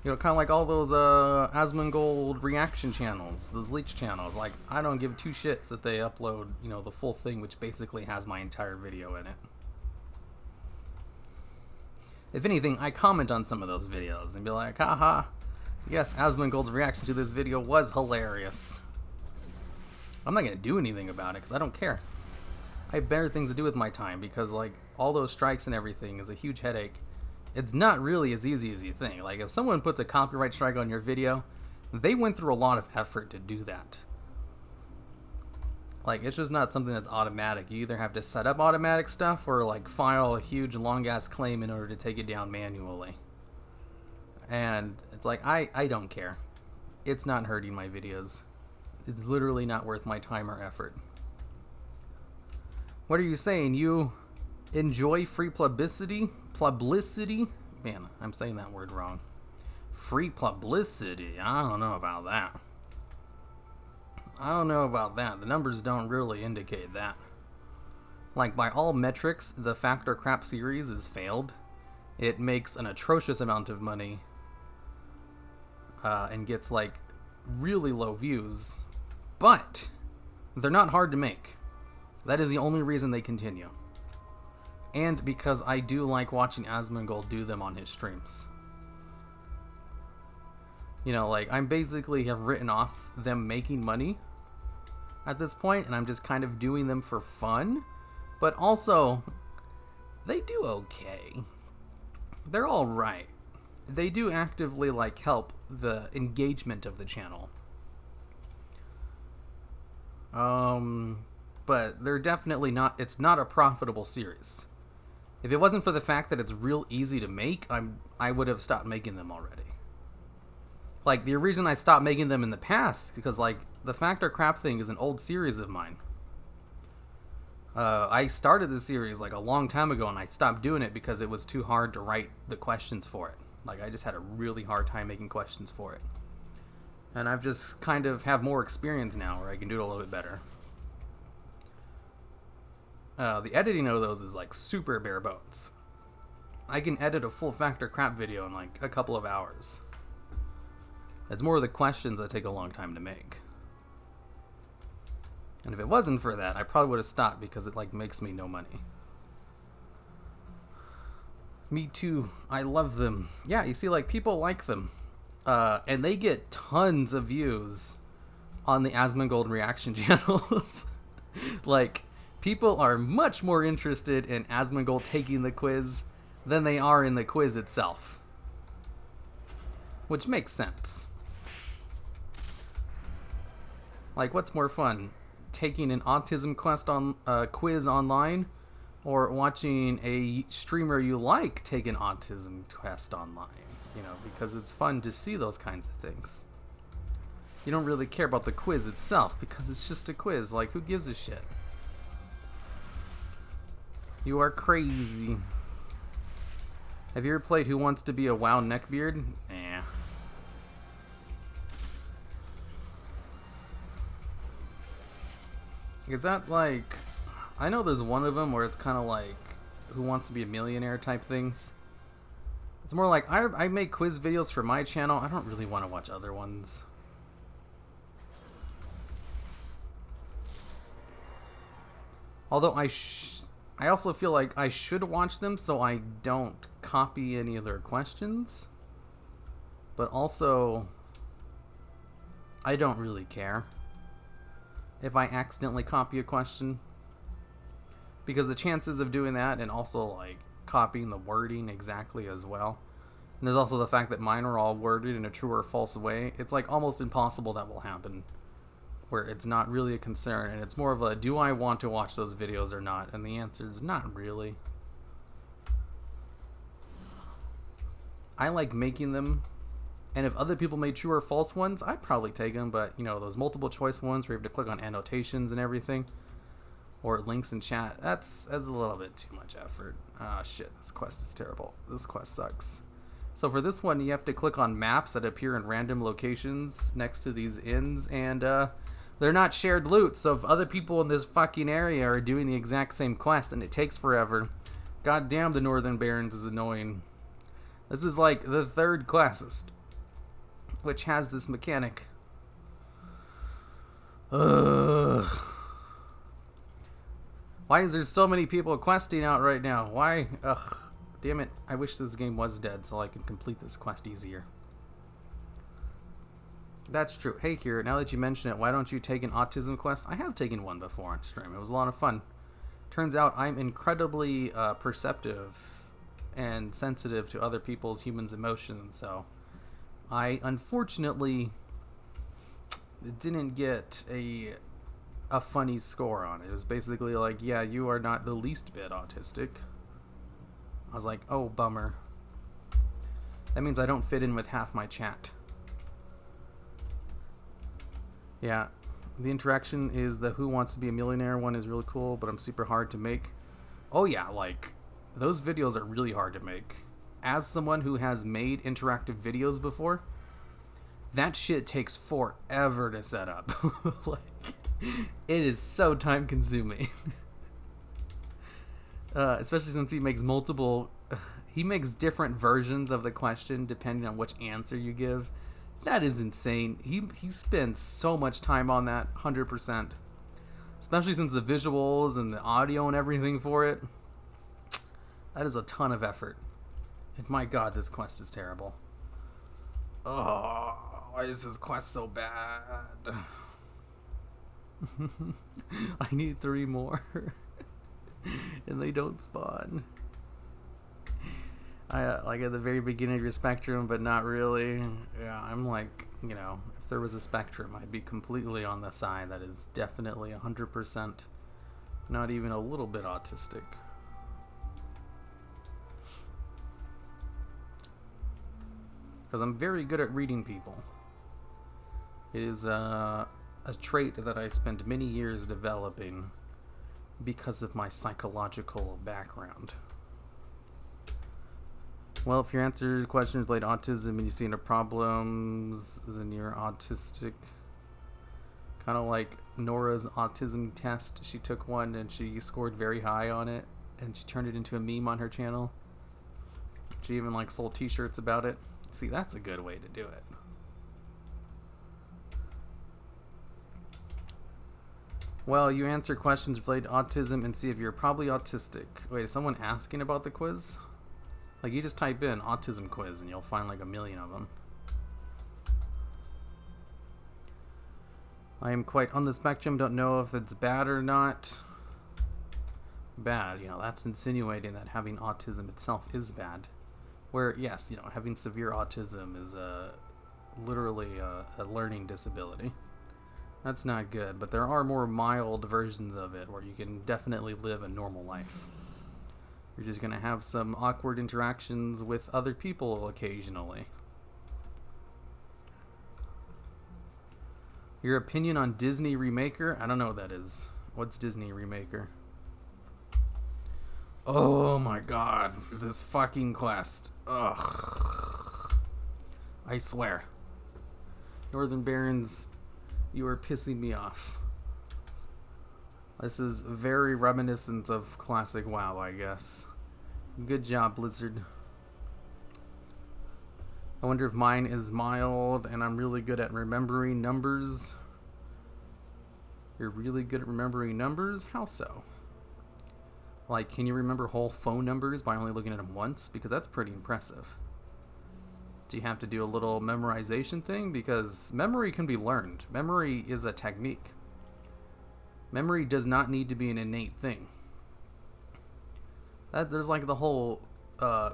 You know, kind of like all those Asmongold reaction channels, those leech channels. Like, I don't give two shits that they upload, you know, the full thing, which basically has my entire video in it. If anything, I comment on some of those videos and be like, haha, yes, Asmongold's reaction to this video was hilarious. I'm not going to do anything about it because I don't care. I have better things to do with my time because, like, all those strikes and everything is a huge headache. It's not really as easy as you think. Like, if someone puts a copyright strike on your video, they went through a lot of effort to do that. Like, it's just not something that's automatic. You either have to set up automatic stuff or, like, file a huge long-ass claim in order to take it down manually. And it's like, I don't care. It's not hurting my videos. It's literally not worth my time or effort. What are you saying? You enjoy free publicity? Publicity? Man, I'm saying that word wrong. Free publicity? I don't know about that. I don't know about that. The numbers don't really indicate that. Like, by all metrics, the Factor Crap series is failed. It makes an atrocious amount of money and gets, like, really low views. But they're not hard to make. That is the only reason they continue. And because I do like watching Asmongold do them on his streams. You know, like, I'm basically have written off them making money at this point, and I'm just kind of doing them for fun. But also, they do okay. They're alright. They do actively, like, help the engagement of the channel. But they're definitely not, it's not a profitable series. If it wasn't for the fact that it's real easy to make, I would have stopped making them already. Like, the reason I stopped making them in the past, because, like, the Factor Crap thing is an old series of mine. I started the series, like, a long time ago, and I stopped doing it because it was too hard to write the questions for it. Like, I just had a really hard time making questions for it. And I've just kind of have more experience now where I can do it a little bit better. The editing of those is, like, super bare bones. I can edit a full Factor Crap video in, like, a couple of hours. It's more of the questions that take a long time to make. And if it wasn't for that, I probably would have stopped because it, like, makes me no money. Me too. I love them. Yeah, you see, like, people like them. And they get tons of views on the Asmongold reaction channels. Like, people are much more interested in Asmongold taking the quiz than they are in the quiz itself. Which makes sense. Like, what's more fun? Taking an autism quest on quiz online, or watching a streamer you like take an autism quest online? You know, because it's fun to see those kinds of things. You don't really care about the quiz itself because it's just a quiz. Like, who gives a shit? You are crazy. Have you ever played Who Wants to Be a WoW Neckbeard? Nah. Is that like... I know there's one of them where it's kind of like Who Wants to Be a Millionaire type things. It's more like I make quiz videos for my channel. I don't really want to watch other ones. Although I also feel like I should watch them so I don't copy any of their questions. But also, I don't really care if I accidentally copy a question. Because the chances of doing that and also, like, copying the wording exactly as well. And there's also the fact that mine are all worded in a true or false way. It's, like, almost impossible that will happen. Where it's not really a concern. And it's more of a, do I want to watch those videos or not? And the answer is not really. I like making them. And if other people made true or false ones, I'd probably take them. But, you know, those multiple choice ones where you have to click on annotations and everything. Or links in chat. That's a little bit too much effort. Ah, shit. This quest is terrible. This quest sucks. So for this one, you have to click on maps that appear in random locations next to these inns. And they're not shared loot. So if other people in this fucking area are doing the exact same quest and it takes forever, goddamn, the Northern Barrens is annoying. This is like the third classist, which has this mechanic. Ugh. Why is there so many people questing out right now? Why? Ugh. Damn it. I wish this game was dead so I could complete this quest easier. That's true. Hey, here, now that you mention it, why don't you take an autism quest? I have taken one before on stream. It was a lot of fun. Turns out I'm incredibly perceptive and sensitive to other humans' emotions, so I unfortunately didn't get a funny score on it. It was basically like, yeah, you are not the least bit autistic. I was like, oh, bummer. That means I don't fit in with half my chat. Yeah, the interaction is the Who Wants to Be a Millionaire one is really cool, but I'm super hard to make. Oh yeah, like, those videos are really hard to make. As someone who has made interactive videos before, that shit takes forever to set up. Like, it is so time consuming. Especially since he makes he makes different versions of the question depending on which answer you give. That is insane. He spends so much time on that, 100%. Especially since the visuals and the audio and everything for it. That is a ton of effort. And my god, this quest is terrible. Oh, why is this quest so bad? I need 3 more. And they don't spawn. I like at the very beginning of your spectrum, but not really. Yeah, I'm like, you know, if there was a spectrum, I'd be completely on the side that is definitely 100%, not even a little bit autistic. Because I'm very good at reading people. It is a trait that I spent many years developing because of my psychological background. Well, if your answer to questions related to autism and you see no problems, then you're autistic. Kind of like Nora's autism test. She took one and she scored very high on it, and she turned it into a meme on her channel. She even like sold t-shirts about it. See, that's a good way to do it. Well, you answer questions related to autism and see if you're probably autistic. Wait, is someone asking about the quiz? Like, you just type in autism quiz and you'll find like a million of them. I am quite on the spectrum, don't know if it's bad or not. Bad, you know, that's insinuating that having autism itself is bad. Where, yes, you know, having severe autism is literally a learning disability. That's not good, but there are more mild versions of it where you can definitely live a normal life. You're just going to have some awkward interactions with other people occasionally. Your opinion on Disney Remaker? I don't know what that is. What's Disney Remaker? Oh my god. This fucking quest. Ugh. I swear. Northern Barrens, you are pissing me off. This is very reminiscent of classic WoW, I guess. Good job, Blizzard. I wonder if mine is mild and I'm really good at remembering numbers. You're really good at remembering numbers? How so? Like, can you remember whole phone numbers by only looking at them once? Because that's pretty impressive. Do you have to do a little memorization thing? Because memory can be learned. Memory is a technique. Memory does not need to be an innate thing. There's like the whole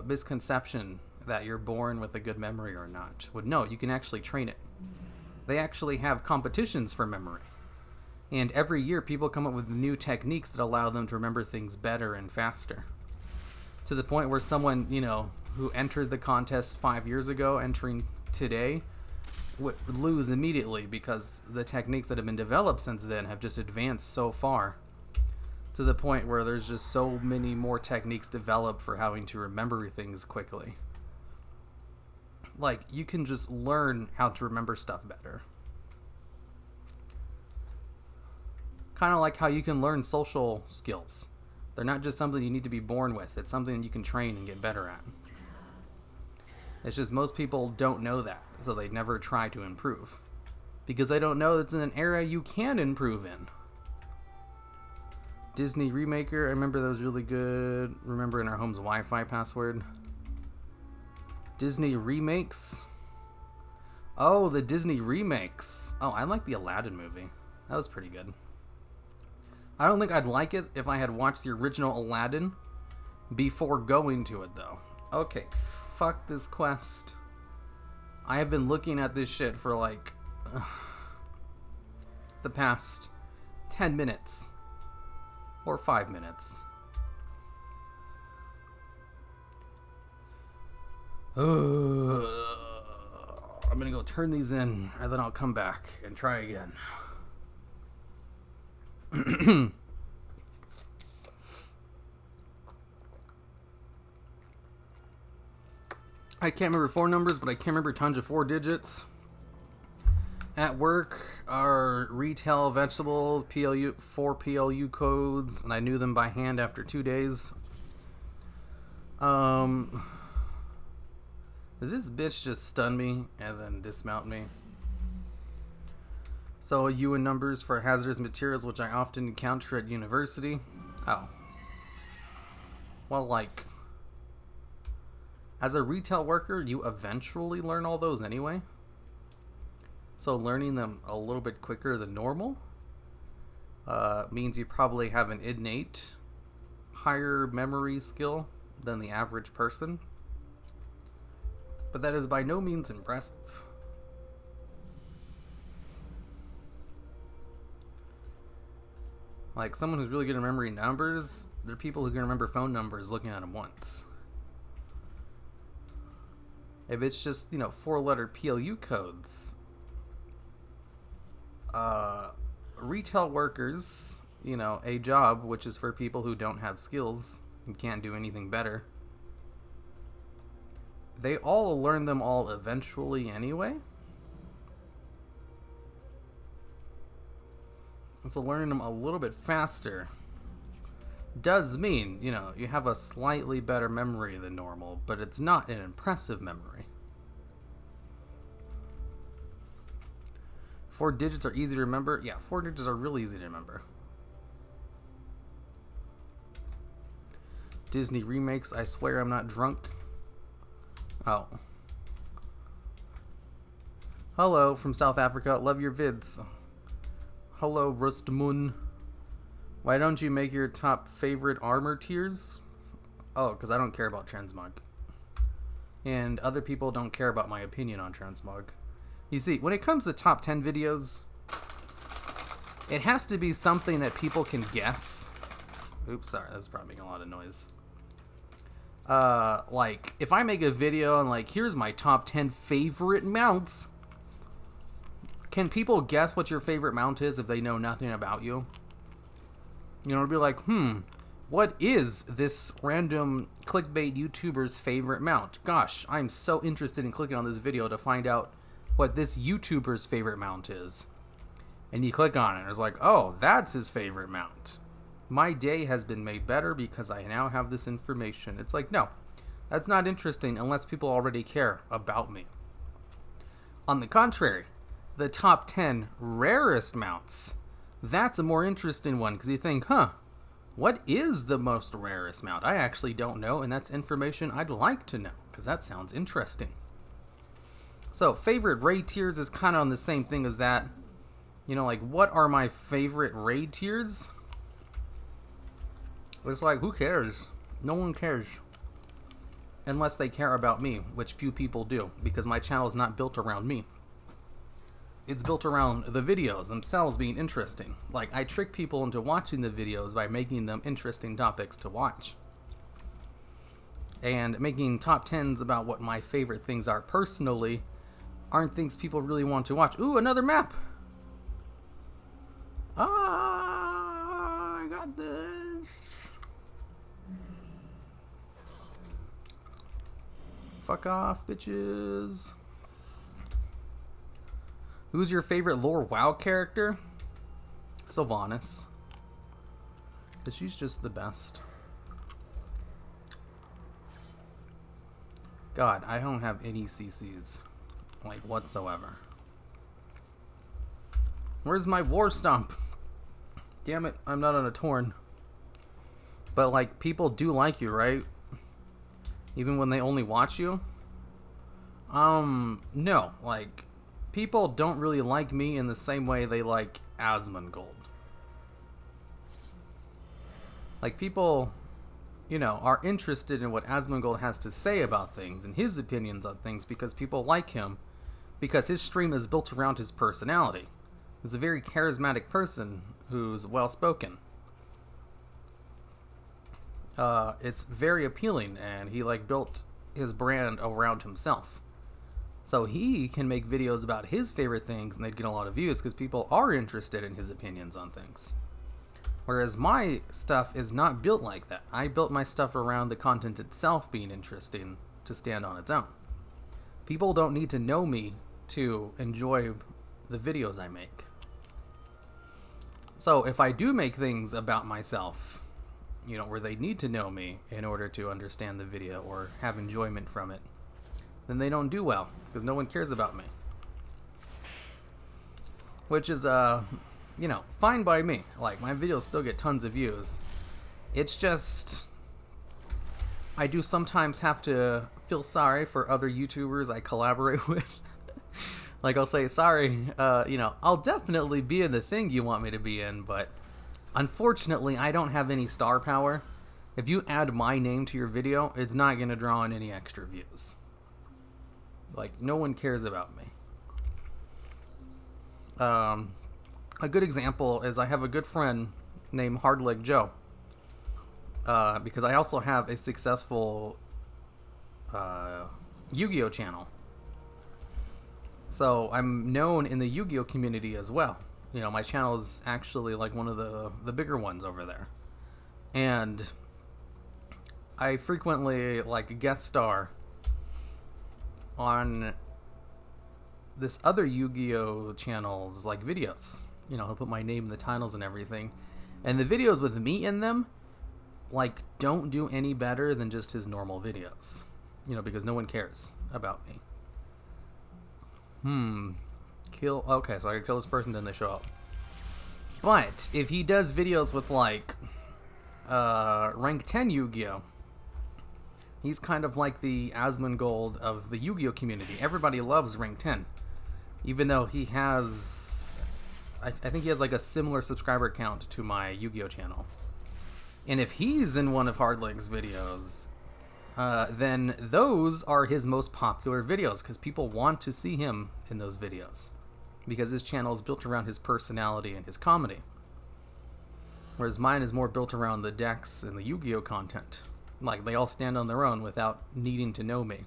misconception that you're born with a good memory or not. Well, no, you can actually train it. They actually have competitions for memory. And every year people come up with new techniques that allow them to remember things better and faster. To the point where someone, you know, who entered the contest 5 years ago, entering today, would lose immediately because the techniques that have been developed since then have just advanced so far to the point where there's just so many more techniques developed for having to remember things quickly. Like, you can just learn how to remember stuff better. Kind of like how you can learn social skills. They're not just something you need to be born with. It's something you can train and get better at. It's just most people don't know that, so they never try to improve. Because they don't know that's in an era you can improve in. Disney Remaker, I remember that was really good. Remember in our home's Wi-Fi password. Disney Remakes. Oh, the Disney Remakes. Oh, I like the Aladdin movie. That was pretty good. I don't think I'd like it if I had watched the original Aladdin before going to it, though. Okay, fuck this quest. I have been looking at this shit for like the past 10 minutes or 5 minutes. I'm gonna go turn these in and then I'll come back and try again. I can't remember 4 numbers, but I can remember tons of 4 digits. At work, our retail vegetables, 4 PLU codes, and I knew them by hand after 2 days. Did this bitch just stun me and then dismount me? So UN numbers for hazardous materials, which I often encounter at university. Oh. Well, like, as a retail worker, you eventually learn all those anyway. So learning them a little bit quicker than normal means you probably have an innate higher memory skill than the average person. But that is by no means impressive. Like, someone who's really good at remembering numbers, there are people who can remember phone numbers looking at them once. If it's just, 4-letter PLU codes, retail workers, a job which is for people who don't have skills and can't do anything better, they all learn them all eventually anyway. So learning them a little bit faster does mean, you have a slightly better memory than normal, but it's not an impressive memory. 4 digits are easy to remember. Yeah, 4 digits are really easy to remember. Disney remakes, I swear I'm not drunk. Oh. Hello from South Africa. Love your vids. Hello, Rustmoon. Why don't you make your top favorite armor tiers? Oh, because I don't care about transmog. And other people don't care about my opinion on transmog. You see, when it comes to top 10 videos, it has to be something that people can guess. Oops, sorry, that's probably making a lot of noise. Like, if I make a video and, like, here's my top 10 favorite mounts, can people guess what your favorite mount is if they know nothing about you? It'll be like, what is this random clickbait YouTuber's favorite mount? Gosh, I'm so interested in clicking on this video to find out what this YouTuber's favorite mount is. And you click on it, and it's like, oh, that's his favorite mount. My day has been made better because I now have this information. It's like, no, that's not interesting unless people already care about me. On the contrary, the top 10 rarest mounts, that's a more interesting one because you think, what is the most rarest mount? I actually don't know, and that's information I'd like to know because that sounds interesting. So favorite raid tiers is kind of on the same thing as that. Like, what are my favorite raid tiers? It's like, who cares? No one cares. Unless they care about me, which few people do, because my channel is not built around me. It's built around the videos themselves being interesting. Like, I trick people into watching the videos by making them interesting topics to watch. And making top 10s about what my favorite things are personally aren't things people really want to watch. Ooh, another map! I got this! Fuck off, bitches. Who's your favorite lore WoW character? Sylvanas. Because she's just the best. God, I don't have any CCs. Like, whatsoever. Where's my war stomp? Damn it, I'm not on a torn. But, like, people do like you, right? Even when they only watch you? No. Like, people don't really like me in the same way they like Asmongold. Like, people, are interested in what Asmongold has to say about things and his opinions on things because people like him, because his stream is built around his personality. He's a very charismatic person who's well-spoken. It's very appealing, and he, built his brand around himself. So he can make videos about his favorite things, and they'd get a lot of views because people are interested in his opinions on things. Whereas my stuff is not built like that. I built my stuff around the content itself being interesting to stand on its own. People don't need to know me to enjoy the videos I make. So if I do make things about myself, where they need to know me in order to understand the video or have enjoyment from it, then they don't do well because no one cares about me. which is, you know, fine by me. Like, my videos still get tons of views. It's just, I do sometimes have to feel sorry for other YouTubers I collaborate with. Like, I'll say, sorry, you know, I'll definitely be in the thing you want me to be in, but unfortunately, I don't have any star power. If you add my name to your video, it's not going to draw in any extra views. Like, no one cares about me. A good example is I have a good friend named Hardleg Joe. Because I also have a successful Yu-Gi-Oh channel. So I'm known in the Yu-Gi-Oh community as well. You know, my channel is actually like one of the bigger ones over there. And I frequently like guest star on this other Yu-Gi-Oh channel's like videos. You know, he'll put my name in the titles and everything. And the videos with me in them, like, don't do any better than just his normal videos. You know, because no one cares about me. Kill... Okay, so I can kill this person, then they show up. But, if he does videos with, like, rank 10 Yu-Gi-Oh! He's kind of like the Asmongold of the Yu-Gi-Oh! Community. Everybody loves rank 10. Even though he has... I think he has, like, a similar subscriber count to my Yu-Gi-Oh! Channel. And if he's in one of Hardleg's videos, then those are his most popular videos, because people want to see him in those videos. Because his channel is built around his personality and his comedy. Whereas mine is more built around the decks and the Yu-Gi-Oh! Content. Like, they all stand on their own without needing to know me.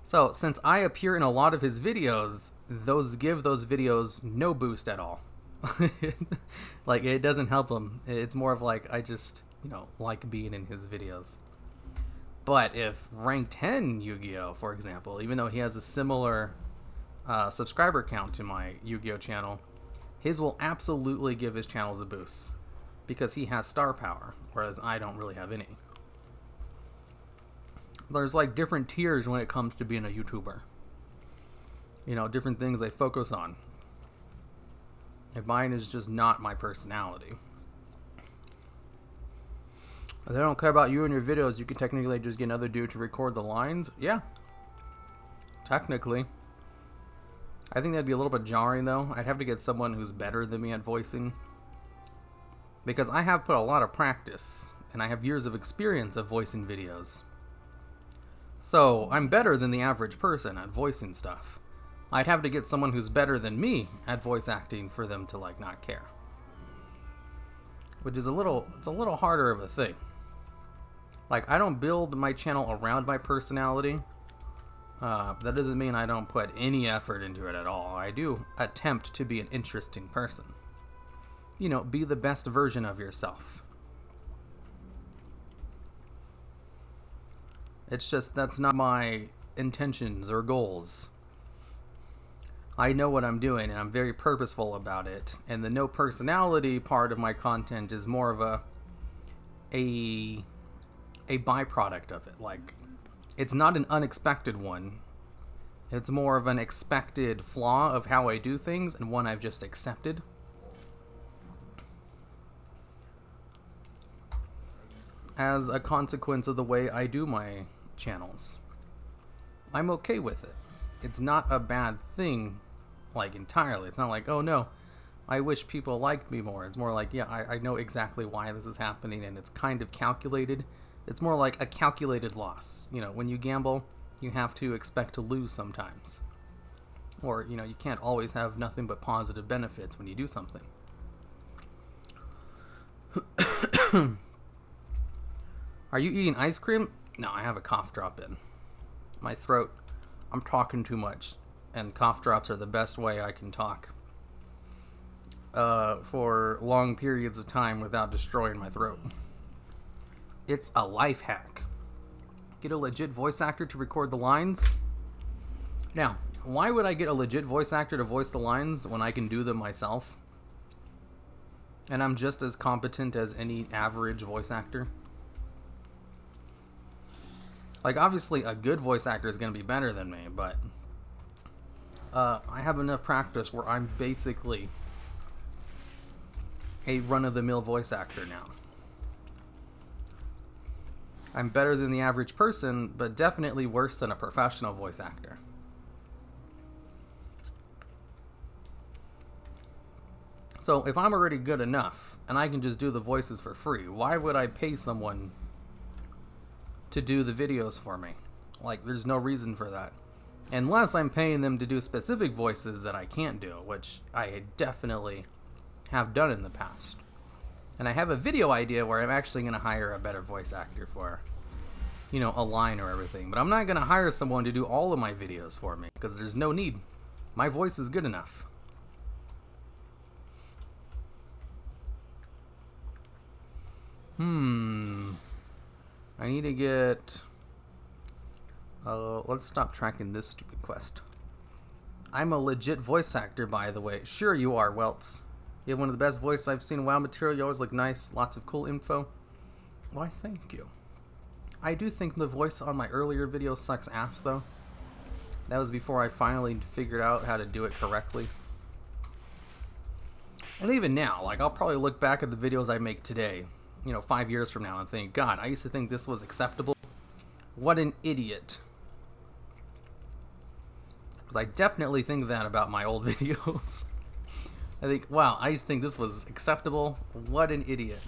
So, since I appear in a lot of his videos, those give those videos no boost at all. Like, it doesn't help him. It's more of like, I just, you know, like being in his videos. But if rank 10 Yu-Gi-Oh, for example, even though he has a similar subscriber count to my Yu-Gi-Oh channel, his will absolutely give his channels a boost. Because he has star power, whereas I don't really have any. There's like different tiers when it comes to being a YouTuber. You know, different things they focus on. And mine is just not my personality. If they don't care about you and your videos, you can technically just get another dude to record the lines. Yeah. Technically. I think that'd be a little bit jarring, though. I'd have to get someone who's better than me at voicing. Because I have put a lot of practice, and I have years of experience of voicing videos. So, I'm better than the average person at voicing stuff. I'd have to get someone who's better than me at voice acting for them to, like, not care. Which is it's a little harder of a thing. Like, I don't build my channel around my personality. That doesn't mean I don't put any effort into it at all. I do attempt to be an interesting person. You know, be the best version of yourself. It's just, that's not my intentions or goals. I know what I'm doing, and I'm very purposeful about it. And the no personality part of my content is more of a byproduct of it. Like, it's not an unexpected one. It's more of an expected flaw of how I do things, and one I've just accepted. As a consequence of the way I do my channels. I'm okay with it. It's not a bad thing, like, entirely. It's not like, oh no, I wish people liked me more. It's more like, yeah, I know exactly why this is happening, and it's kind of calculated. It's more like a calculated loss. You know, when you gamble, you have to expect to lose sometimes. Or, you know, you can't always have nothing but positive benefits when you do something. Are you eating ice cream? No, I have a cough drop in. My throat, I'm talking too much, and cough drops are the best way I can talk for long periods of time without destroying my throat. It's a life hack. Get a legit voice actor to record the lines. Now, why would I get a legit voice actor to voice the lines when I can do them myself? And I'm just as competent as any average voice actor. Like, obviously, a good voice actor is going to be better than me, but I have enough practice where I'm basically a run-of-the-mill voice actor now. I'm better than the average person, but definitely worse than a professional voice actor. So if I'm already good enough, and I can just do the voices for free, why would I pay someone to do the videos for me? Like, there's no reason for that. Unless I'm paying them to do specific voices that I can't do, which I definitely have done in the past. And I have a video idea where I'm actually going to hire a better voice actor for, you know, a line or everything. But I'm not going to hire someone to do all of my videos for me, because there's no need. My voice is good enough. I need to get... let's stop tracking this stupid quest. I'm a legit voice actor, by the way. Sure you are, Welts. You have one of the best voices I've seen in WoW material. You always look nice. Lots of cool info. Why, thank you. I do think the voice on my earlier video sucks ass, though. That was before I finally figured out how to do it correctly. And even now, like, I'll probably look back at the videos I make today, you know, 5 years from now and think, God, I used to think this was acceptable. What an idiot. Because I definitely think that about my old videos. I think, wow, I used to think this was acceptable. What an idiot.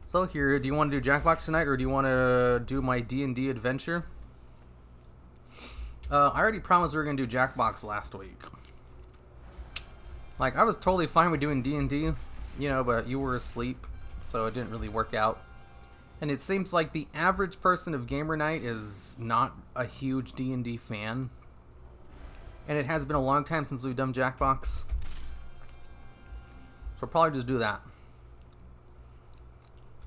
So here, do you want to do Jackbox tonight, or do you want to do my D&D adventure? I already promised we were going to do Jackbox last week. Like, I was totally fine with doing D&D, you know, but you were asleep, so it didn't really work out. And it seems like the average person of Gamer Night is not a huge D&D fan. And it has been a long time since we've done Jackbox. So we'll probably just do that.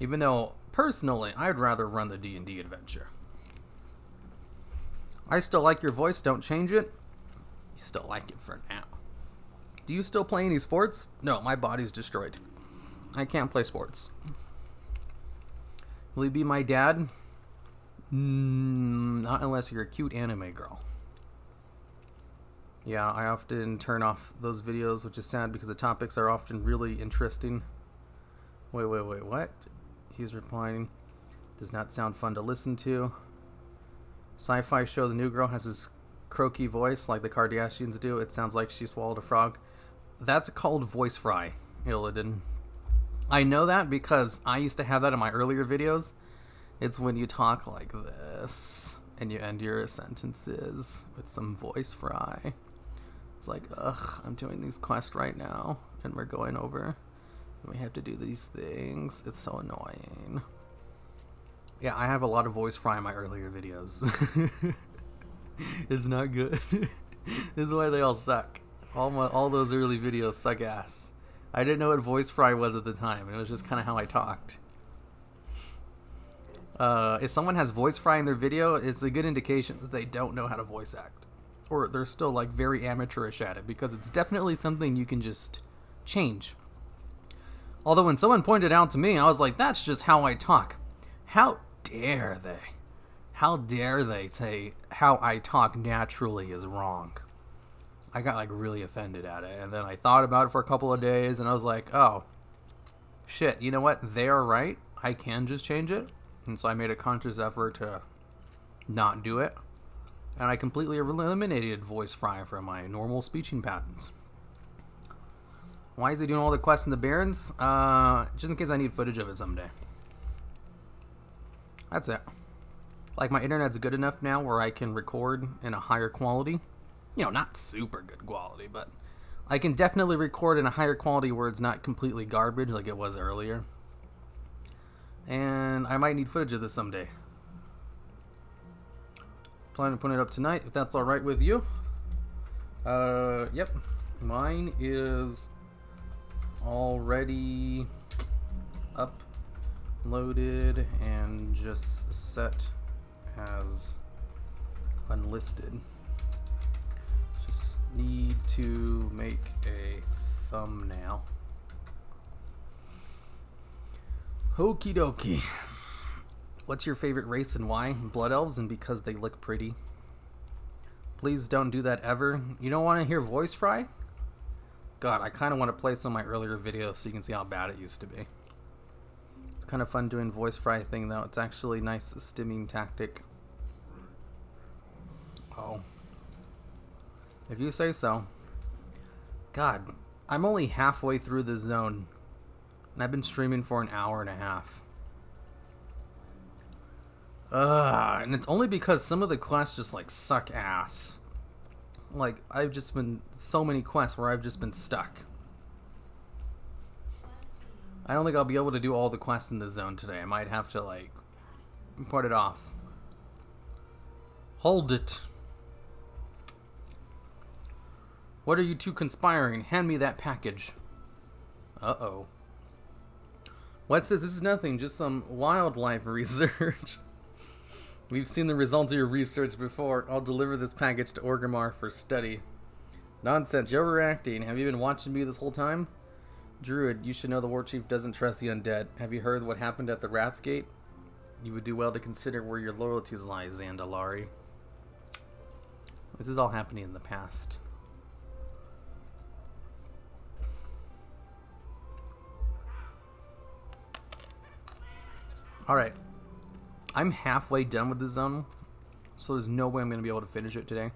Even though, personally, I'd rather run the D&D adventure. I still like your voice, don't change it. You still like it for now. Do you still play any sports? No, my body's destroyed. I can't play sports. Will you be my dad? Not unless you're a cute anime girl. Yeah, I often turn off those videos, which is sad because the topics are often really interesting. Wait, what? He's replying. Does not sound fun to listen to. Sci-fi show The New Girl has this croaky voice like the Kardashians do. It sounds like she swallowed a frog. That's called voice fry, Illidan. I know that because I used to have that in my earlier videos. It's when you talk like this and you end your sentences with some voice fry. It's like, ugh, I'm doing these quests right now and we're going over and we have to do these things. It's so annoying. Yeah, I have a lot of voice fry in my earlier videos. It's not good. This is why they all suck. All those early videos suck ass. I didn't know what voice fry was at the time, and it was just kind of how I talked. If someone has voice fry in their video, it's a good indication that they don't know how to voice act. Or they're still like very amateurish at it, because it's definitely something you can just change. Although when someone pointed out to me, I was like, that's just how I talk. How dare they? How dare they say how I talk naturally is wrong? I got like really offended at it, and then I thought about it for a couple of days, and I was like, oh, shit, you know what? They are right. I can just change it. And so I made a conscious effort to not do it. And I completely eliminated voice fry from my normal speeching patterns. Why is he doing all the quests in the Barrens? Just in case I need footage of it someday. That's it. Like, my internet's good enough now where I can record in a higher quality. You know, not super good quality, but I can definitely record in a higher quality where it's not completely garbage like it was earlier. And I might need footage of this someday. Plan to put it up tonight, if that's alright with you. Yep. Mine is already uploaded and just set as unlisted. Just need to make a thumbnail. Okie dokie. What's your favorite race and why? Blood elves, and because they look pretty. Please don't do that ever. You don't want to hear voice fry? God, I kind of want to play some of my earlier videos so you can see how bad it used to be. It's kind of fun doing voice fry thing though. It's actually a nice stimming tactic. Oh. If you say so. God, I'm only halfway through the zone. And I've been streaming for an hour and a half. And it's only because some of the quests just like suck ass. Like, I've just been so many quests where I've just been stuck. I don't think I'll be able to do all the quests in the zone today. I might have to like put it off. Hold it. What are you two conspiring? Hand me that package. Uh-oh. What's this? This is nothing, just some wildlife research. We've seen the results of your research before. I'll deliver this package to Orgrimmar for study. Nonsense, you're overreacting. Have you been watching me this whole time? Druid, you should know the War Chief doesn't trust the undead. Have you heard what happened at the Wrathgate? You would do well to consider where your loyalties lie, Zandalari. This is all happening in the past. Alright. I'm halfway done with the zone, so there's no way I'm going to be able to finish it today.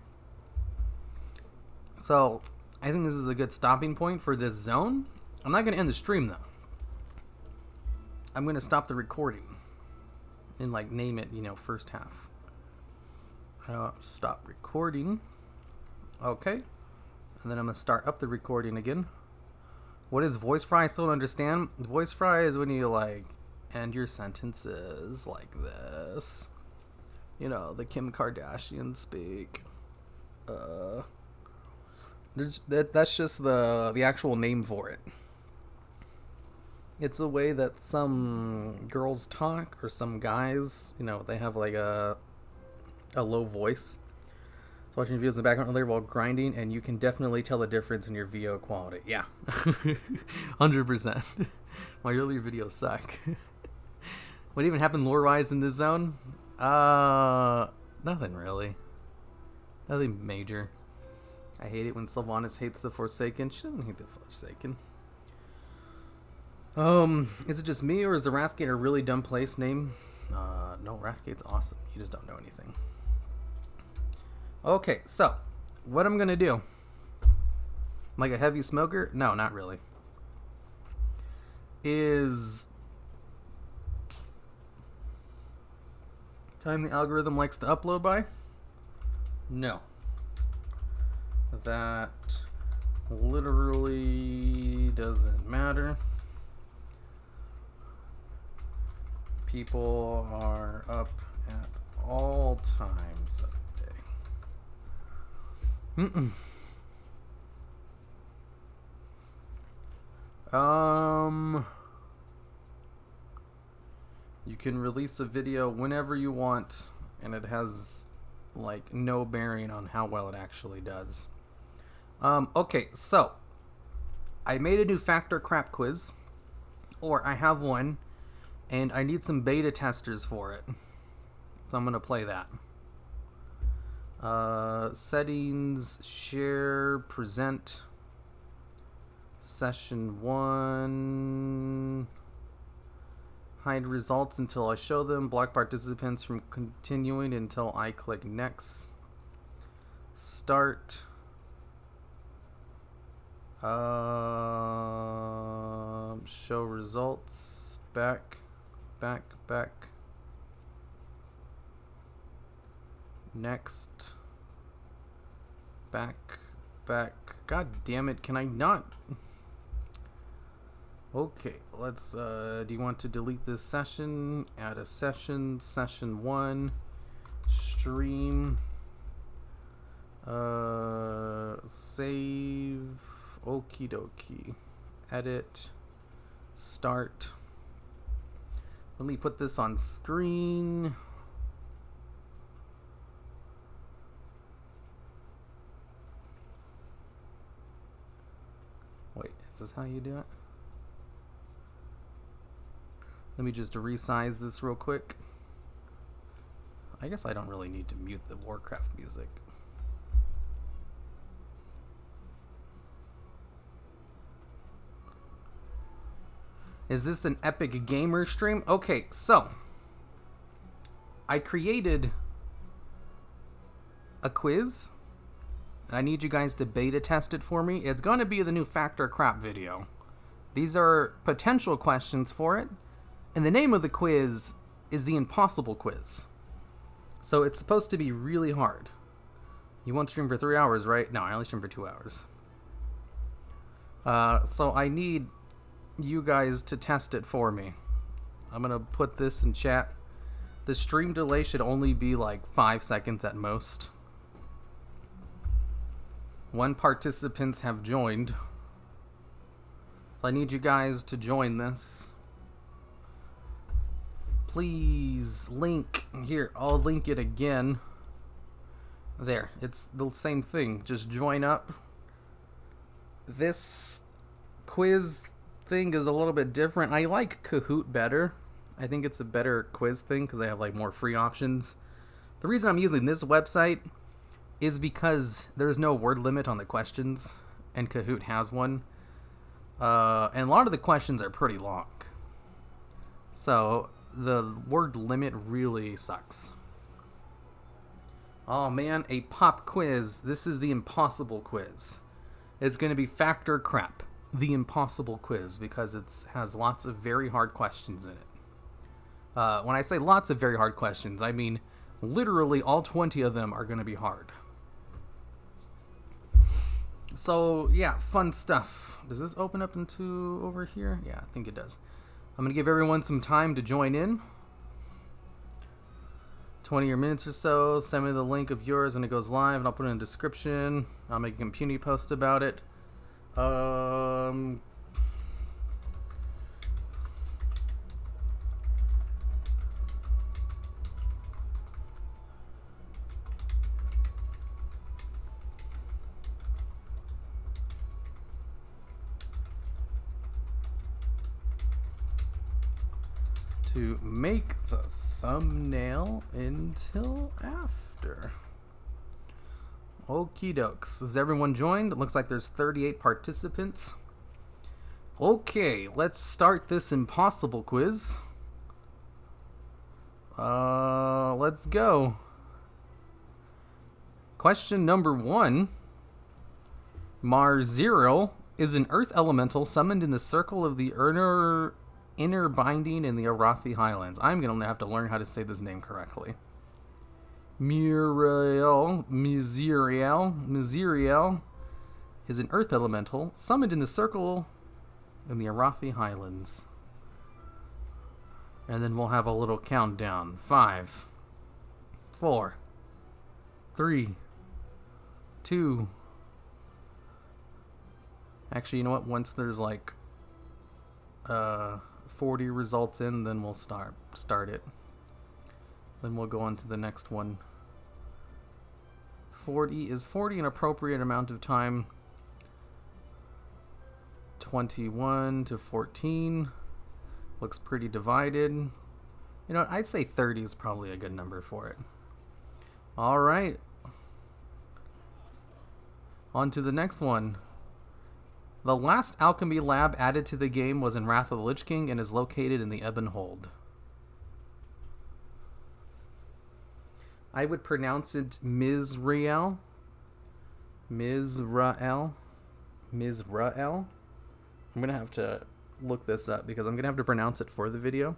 So, I think this is a good stopping point for this zone. I'm not going to end the stream, though. I'm going to stop the recording and, like, name it, you know, first half. Stop recording. Okay. And then I'm going to start up the recording again. What is voice fry? I still don't understand. Voice fry is when you, like, end your sentences like this. You know, the Kim Kardashian speak. That's just the actual name for it. It's a way that some girls talk, or some guys, you know, they have like a low voice. So watching videos in the background earlier while grinding, and you can definitely tell the difference in your VO quality. Yeah. 100%. My earlier videos suck. What even happened lore-wise in this zone? Nothing really. Nothing major. I hate it when Sylvanas hates the Forsaken. She doesn't hate the Forsaken. Is it just me, or is the Wrathgate a really dumb place name? No, Wrathgate's awesome. You just don't know anything. Okay, so, what I'm gonna do. Like a heavy smoker? No, not really. Is time the algorithm likes to upload by? No. That literally doesn't matter. People are up at all times of the day. You can release a video whenever you want, and it has like no bearing on how well it actually does. Okay, so I made a new factor crap quiz, or I have one, and I need some beta testers for it. So I'm gonna play that. Settings, share, present, session 1. Hide results until I show them. Block participants from continuing until I click next. Start. Show results. Back. Next. Back. God damn it, can I not? Okay, let's, do you want to delete this session? Add a session, session 1, stream, save, okie dokie, edit, start. Let me put this on screen. Wait, is this how you do it? Let me just resize this real quick. I guess I don't really need to mute the Warcraft music. Is this an epic gamer stream? Okay, so I created a quiz. I need you guys to beta test it for me. It's going to be the new Factor Crap video. These are potential questions for it. And the name of the quiz is the Impossible Quiz. So it's supposed to be really hard. You won't stream for 3 hours, right? No, I only stream for 2 hours. So I need you guys to test it for me. I'm going to put this in chat. The stream delay should only be like 5 seconds at most. 1 participants have joined. So I need you guys to join this. Please link here. I'll link it again. There, it's the same thing. Just join up. This quiz thing is a little bit different. I like Kahoot better. I think it's a better quiz thing because I have like more free options. The reason I'm using this website is because there's no word limit on the questions, and Kahoot has one. And a lot of the questions are pretty long. So the word limit really sucks. Oh man, a pop quiz. This is the Impossible Quiz. It's going to be Factor Crap, the Impossible Quiz, because it has lots of very hard questions in it. When I say lots of very hard questions, I mean literally all 20 of them are going to be hard. So yeah, fun stuff. Does this open up into over here? Yeah, I think it does. I'm going to give everyone some time to join in. 20 or minutes or so. Send me the link of yours when it goes live, and I'll put it in the description. I'll make a community post about it. To make the thumbnail until after. Okie dokes. Has everyone joined? It looks like there's 38 participants. Okay, let's start this Impossible Quiz. Let's go. Question number 1. Marzero is an earth elemental summoned in the circle of the inner binding in the Arathi Highlands. I'm going to have to learn how to say this name correctly. Mizriel is an earth elemental summoned in the circle in the Arathi Highlands. And then we'll have a little countdown. 5, 4, 3, 2. Actually, you know what? Once there's like 40 results in, then we'll start it. Then we'll go on to the next one. 40 is 40 an appropriate amount of time? 21 to 14 looks pretty divided. You know, I'd say 30 is probably a good number for it. All right. On to the next one. The last alchemy lab added to the game was in Wrath of the Lich King and is located in the Ebon Hold. I would pronounce it Mizrael. Mizrael. Mizrael. I'm going to have to look this up because I'm going to have to pronounce it for the video.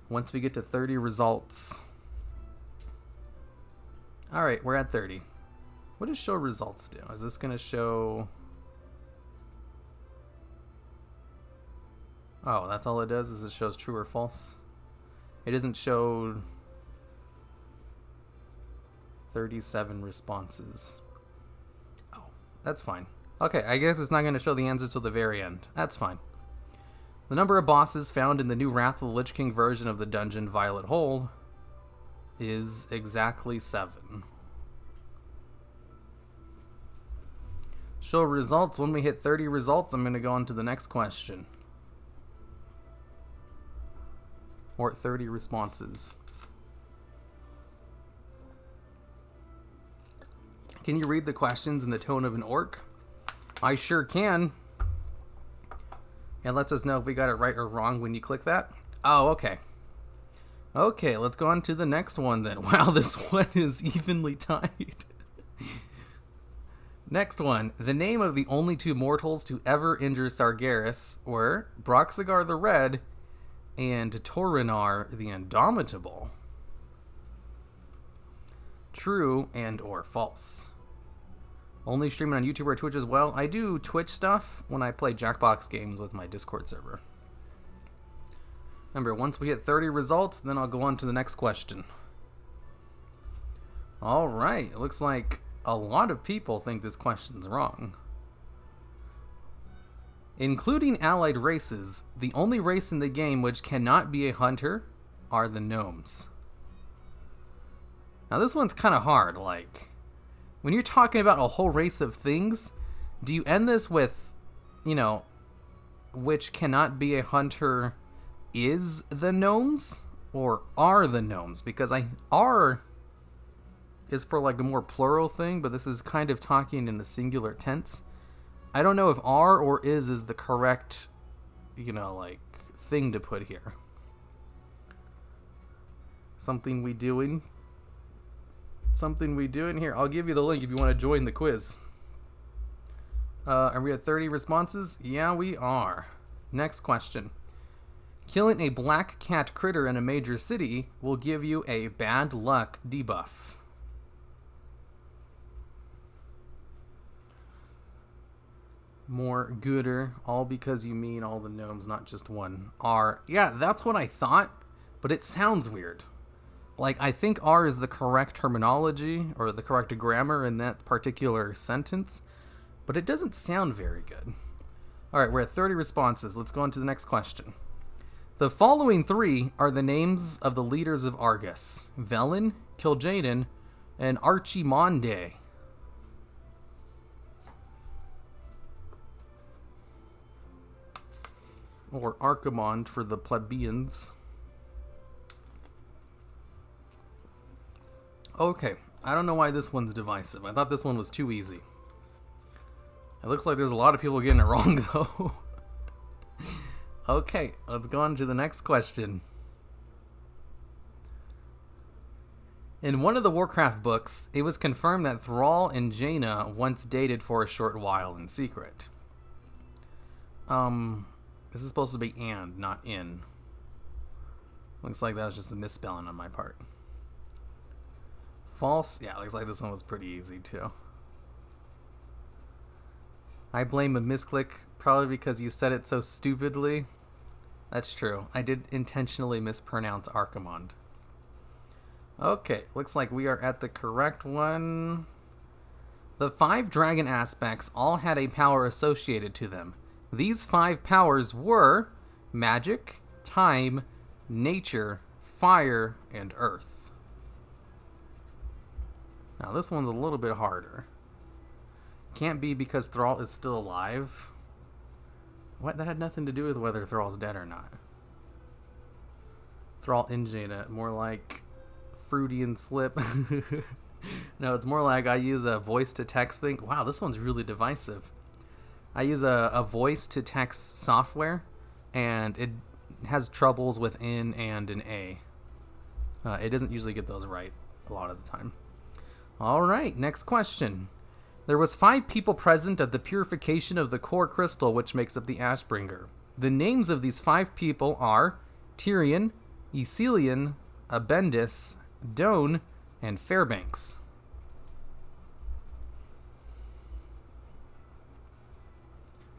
Once we get to 30 results. Alright, we're at 30. What does show results do? Is this going to show... Oh, that's all it does, is it shows true or false. It doesn't show 37 responses. Oh, that's fine. Okay, I guess it's not going to show the answers till the very end. That's fine. The number of bosses found in the new Wrath of the Lich King version of the dungeon Violet Hold is exactly 7. Show results. When we hit 30 results, I'm going to go on to the next question. Or 30 responses. Can you read the questions in the tone of an orc? I sure can. It lets us know if we got it right or wrong when you click that. Oh, okay. Okay, let's go on to the next one then. Wow, this one is evenly tied. Next one. The name of the only two mortals to ever injure Sargeras were Broxigar the Red and Torinar the Indomitable. True and or false. Only streaming on YouTube or Twitch as well. I do Twitch stuff when I play Jackbox games with my Discord server. Remember, once we hit 30 results, then I'll go on to the next question. Alright, it looks like a lot of people think this question's wrong. Including allied races, the only race in the game which cannot be a hunter are the gnomes. Now this one's kind of hard, like, when you're talking about a whole race of things, do you end this with, you know, which cannot be a hunter is the gnomes, or are the gnomes? Because are is for like a more plural thing, but this is kind of talking in the singular tense. I don't know if are or is the correct, you know, like, thing to put here. Something we doing here. I'll give you the link if you want to join the quiz. Are we at 30 responses? Yeah, we are. Next question. Killing a black cat critter in a major city will give you a bad luck debuff. More gooder, all because you mean all the gnomes, not just one. R. Yeah, that's what I thought, but it sounds weird. Like, I think R is the correct terminology, or the correct grammar in that particular sentence, but it doesn't sound very good. Alright, we're at 30 responses. Let's go on to the next question. The following three are the names of the leaders of Argus: Velen, Kil'jaeden, and Archimonde. Or Archimond for the plebeians. Okay, I don't know why this one's divisive. I thought this one was too easy. It looks like there's a lot of people getting it wrong, though. Okay, let's go on to the next question. In one of the Warcraft books, it was confirmed that Thrall and Jaina once dated for a short while in secret. This is supposed to be and, not in. Looks like that was just a misspelling on my part. False? Yeah, looks like this one was pretty easy, too. I blame a misclick, probably because you said it so stupidly. That's true. I did intentionally mispronounce Archimond. Okay, looks like we are at the correct one. The 5 dragon aspects all had a power associated to them. These 5 powers were magic, time, nature, fire, and earth. Now this one's a little bit harder. Can't be because Thrall is still alive. What? That had nothing to do with whether Thrall's dead or not. Thrall and Jaina, more like Fruity and Slip. No, it's more like I use a voice-to-text thing. Wow, this one's really divisive. I use a voice-to-text software, and it has troubles with N and an A. It doesn't usually get those right a lot of the time. All right, next question. There was 5 people present at the purification of the core crystal which makes up the Ashbringer. The names of these 5 people are Tyrion, Ecelian, Abendis, Doan, and Fairbanks.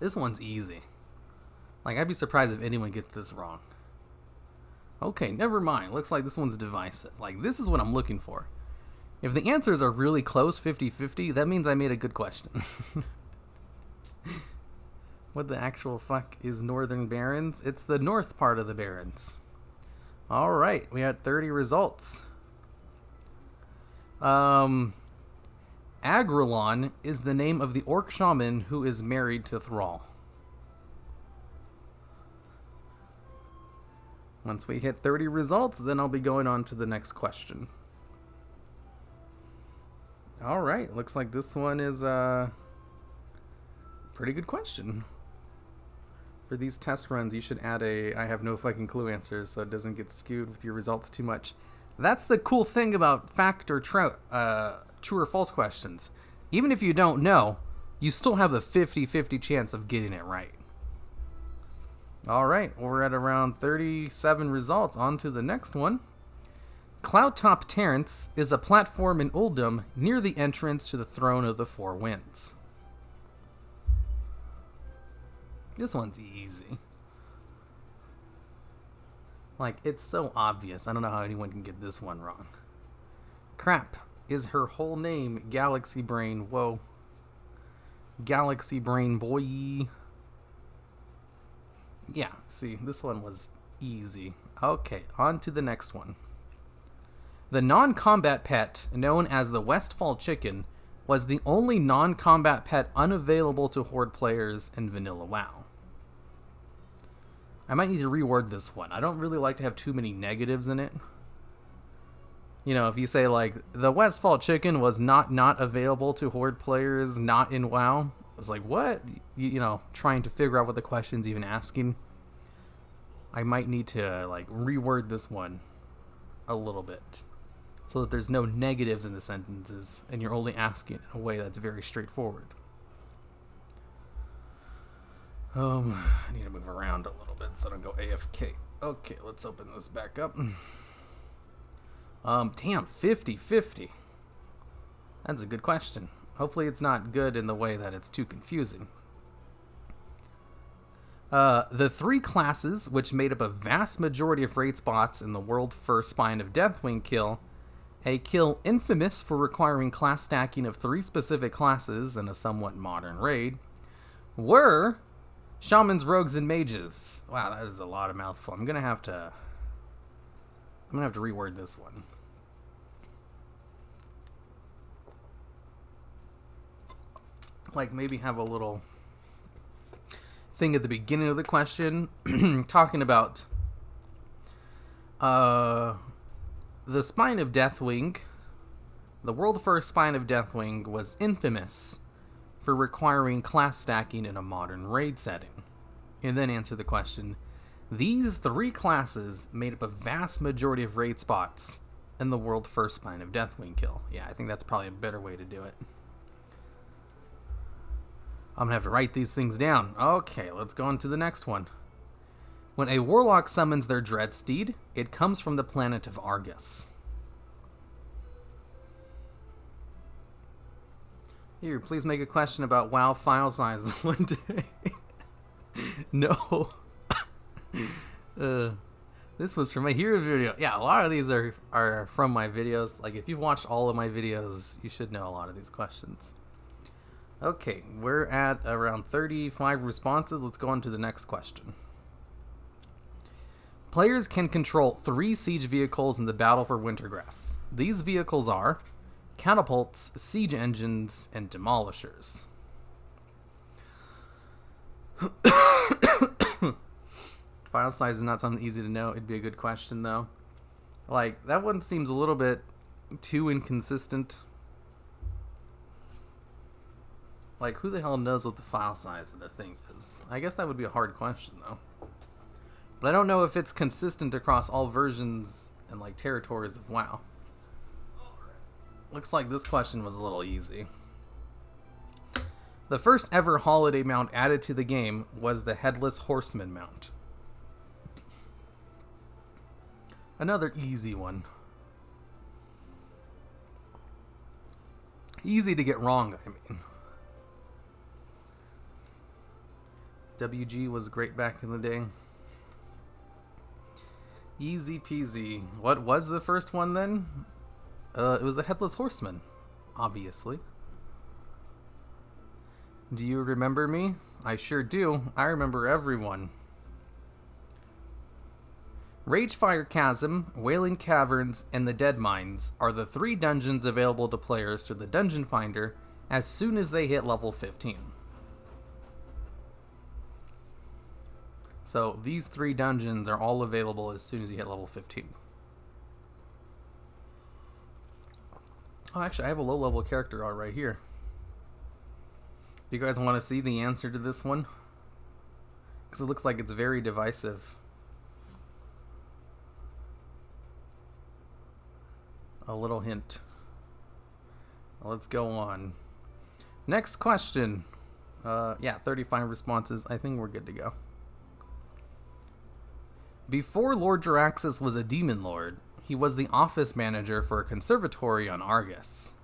This one's easy. Like, I'd be surprised if anyone gets this wrong. Okay, never mind. Looks like this one's divisive. Like, this is what I'm looking for. If the answers are really close, 50-50, that means I made a good question. What the actual fuck is Northern Barrens? It's the north part of the Barrens. Alright, we had 30 results. Agrelon is the name of the orc shaman who is married to Thrall. Once we hit 30 results, then I'll be going on to the next question. Alright, looks like this one is a pretty good question. For these test runs, you should add a I have no fucking clue answers so it doesn't get skewed with your results too much. That's the cool thing about fact or true or false questions. Even if you don't know, you still have a 50-50 chance of getting it right. All right, we're at around 37 results. On to the next one. Cloudtop Terrace is a platform in Uldum near the entrance to the Throne of the Four Winds. This one's easy. Like, it's so obvious. I don't know how anyone can get this one wrong. Crap. Is her whole name Galaxy Brain? Whoa. Galaxy Brain boy. Yeah, see, this one was easy. Okay, on to the next one. The non-combat pet, known as the Westfall Chicken, was the only non-combat pet unavailable to Horde players in Vanilla WoW. I might need to reword this one. I don't really like to have too many negatives in it. You know, if you say, like, the Westfall Chicken was not available to Horde players not in WoW, it's like, what? You know, trying to figure out what the question's even asking. I might need to, like, reword this one a little bit so that there's no negatives in the sentences and you're only asking in a way that's very straightforward. I need to move around a little bit so I don't go AFK. Okay, let's open this back up. Damn, 50-50. That's a good question. Hopefully it's not good in the way that it's too confusing. The three classes, which made up a vast majority of raid spots in the world first Spine of Deathwing kill, a kill infamous for requiring class stacking of 3 specific classes in a somewhat modern raid, were Shamans, Rogues, and Mages. Wow, that is a lot of mouthful. I'm gonna have to reword this one. Like, maybe have a little thing at the beginning of the question talking about the Spine of Deathwing. The world first Spine of Deathwing was infamous for requiring class stacking in a modern raid setting. And then answer the question, these 3 classes made up a vast majority of raid spots in the world first Spine of Deathwing kill. Yeah, I think that's probably a better way to do it. I'm gonna have to write these things down. Okay, let's go on to the next one. When a warlock summons their Dreadsteed, it comes from the planet of Argus. Here, please make a question about WoW file sizes one day. No. This was from my hero video. Yeah, a lot of these are from my videos. Like, if you've watched all of my videos, you should know a lot of these questions. Okay, we're at around 35 responses. Let's go on to the next question. Players can control 3 siege vehicles in the Battle for Wintergrass. These vehicles are catapults, siege engines, and demolishers. File size is not something easy to know. It'd be a good question, though. Like, that one seems a little bit too inconsistent. Like, who the hell knows what the file size of the thing is? I guess that would be a hard question, though. But I don't know if it's consistent across all versions and, like, territories of WoW. Looks like this question was a little easy. The first ever holiday mount added to the game was the Headless Horseman mount. Another easy one. Easy to get wrong, I mean. WG was great back in the day. Easy peasy. What was the first one then? It was the Headless Horseman, obviously. Do you remember me? I sure do. I remember everyone. Ragefire Chasm, Wailing Caverns, and the Dead Mines are the 3 dungeons available to players through the Dungeon Finder as soon as they hit level 15. So these 3 dungeons are all available as soon as you hit level 15. Oh, actually, I have a low-level character art right here. Do you guys want to see the answer to this one? Because it looks like it's very divisive. A little hint. Let's go on. Next question. Yeah, 35 responses. I think we're good to go. Before Lord Jaraxxus was a demon lord, he was the office manager for a conservatory on Argus.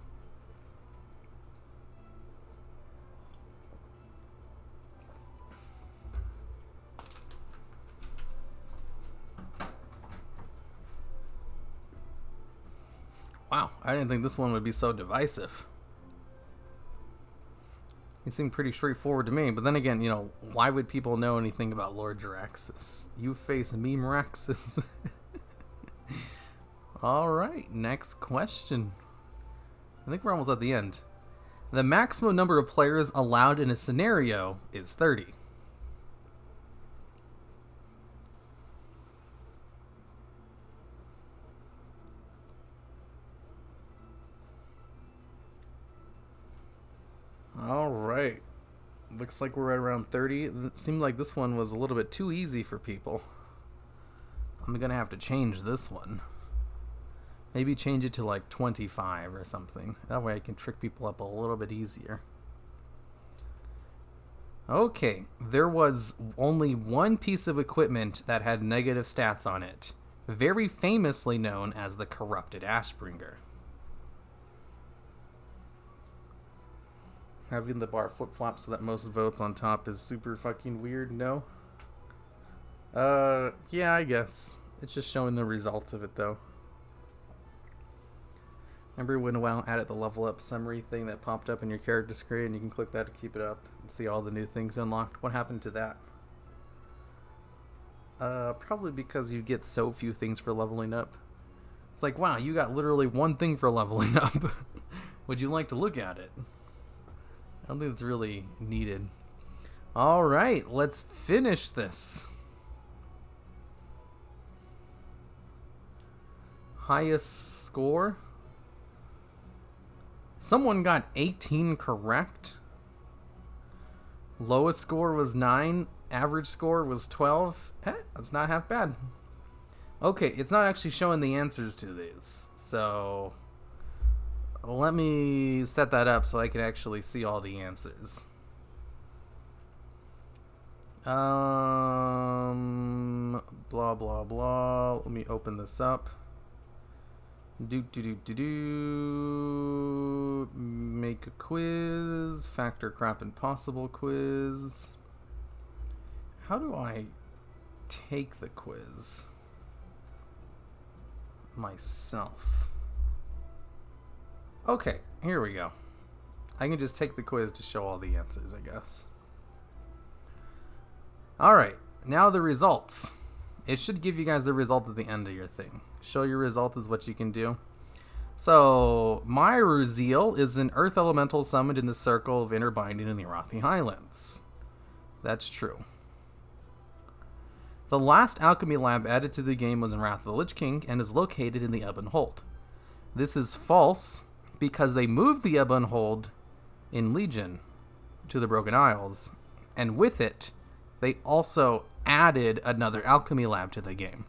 Wow, I didn't think this one would be so divisive. It seemed pretty straightforward to me, but then again, you know, why would people know anything about Lord Jaraxxus? You face meme Raxus. Alright, next question. I think we're almost at the end. The maximum number of players allowed in a scenario is 30. Alright. Looks like we're at around 30. It seemed like this one was a little bit too easy for people. I'm gonna have to change this one. Maybe change it to like 25 or something. That way I can trick people up a little bit easier. Okay, there was only one piece of equipment that had negative stats on it, very famously known as the Corrupted Ashbringer. Having the bar flip-flop so that most votes on top is super fucking weird, no? Yeah, I guess. It's just showing the results of it, though. Remember when WoW added the level up summary thing that popped up in your character screen? You can click that to keep it up and see all the new things unlocked. What happened to that? Probably because you get so few things for leveling up. It's like, wow, you got literally one thing for leveling up. Would you like to look at it? I don't think it's really needed. Alright, let's finish this. Highest score? Someone got 18 correct. Lowest score was 9. Average score was 12. That's not half bad. Okay, it's not actually showing the answers to these. So let me set that up so I can actually see all the answers. Blah, blah, blah. Let me open this up. Make a quiz. Factor crap impossible quiz. How do I take the quiz myself? Okay, here we go. I can just take the quiz to show all the answers, I guess. Alright, now the results. It should give you guys the result at the end of your thing. Show your result is what you can do. So, Myruzeal is an earth elemental summoned in the Circle of Inner Binding in the Arathi Highlands. That's true. The last alchemy lab added to the game was in Wrath of the Lich King and is located in the Ebon Hold. This is false because they moved the Ebon Hold in Legion to the Broken Isles, and with it, they also added another alchemy lab to the game.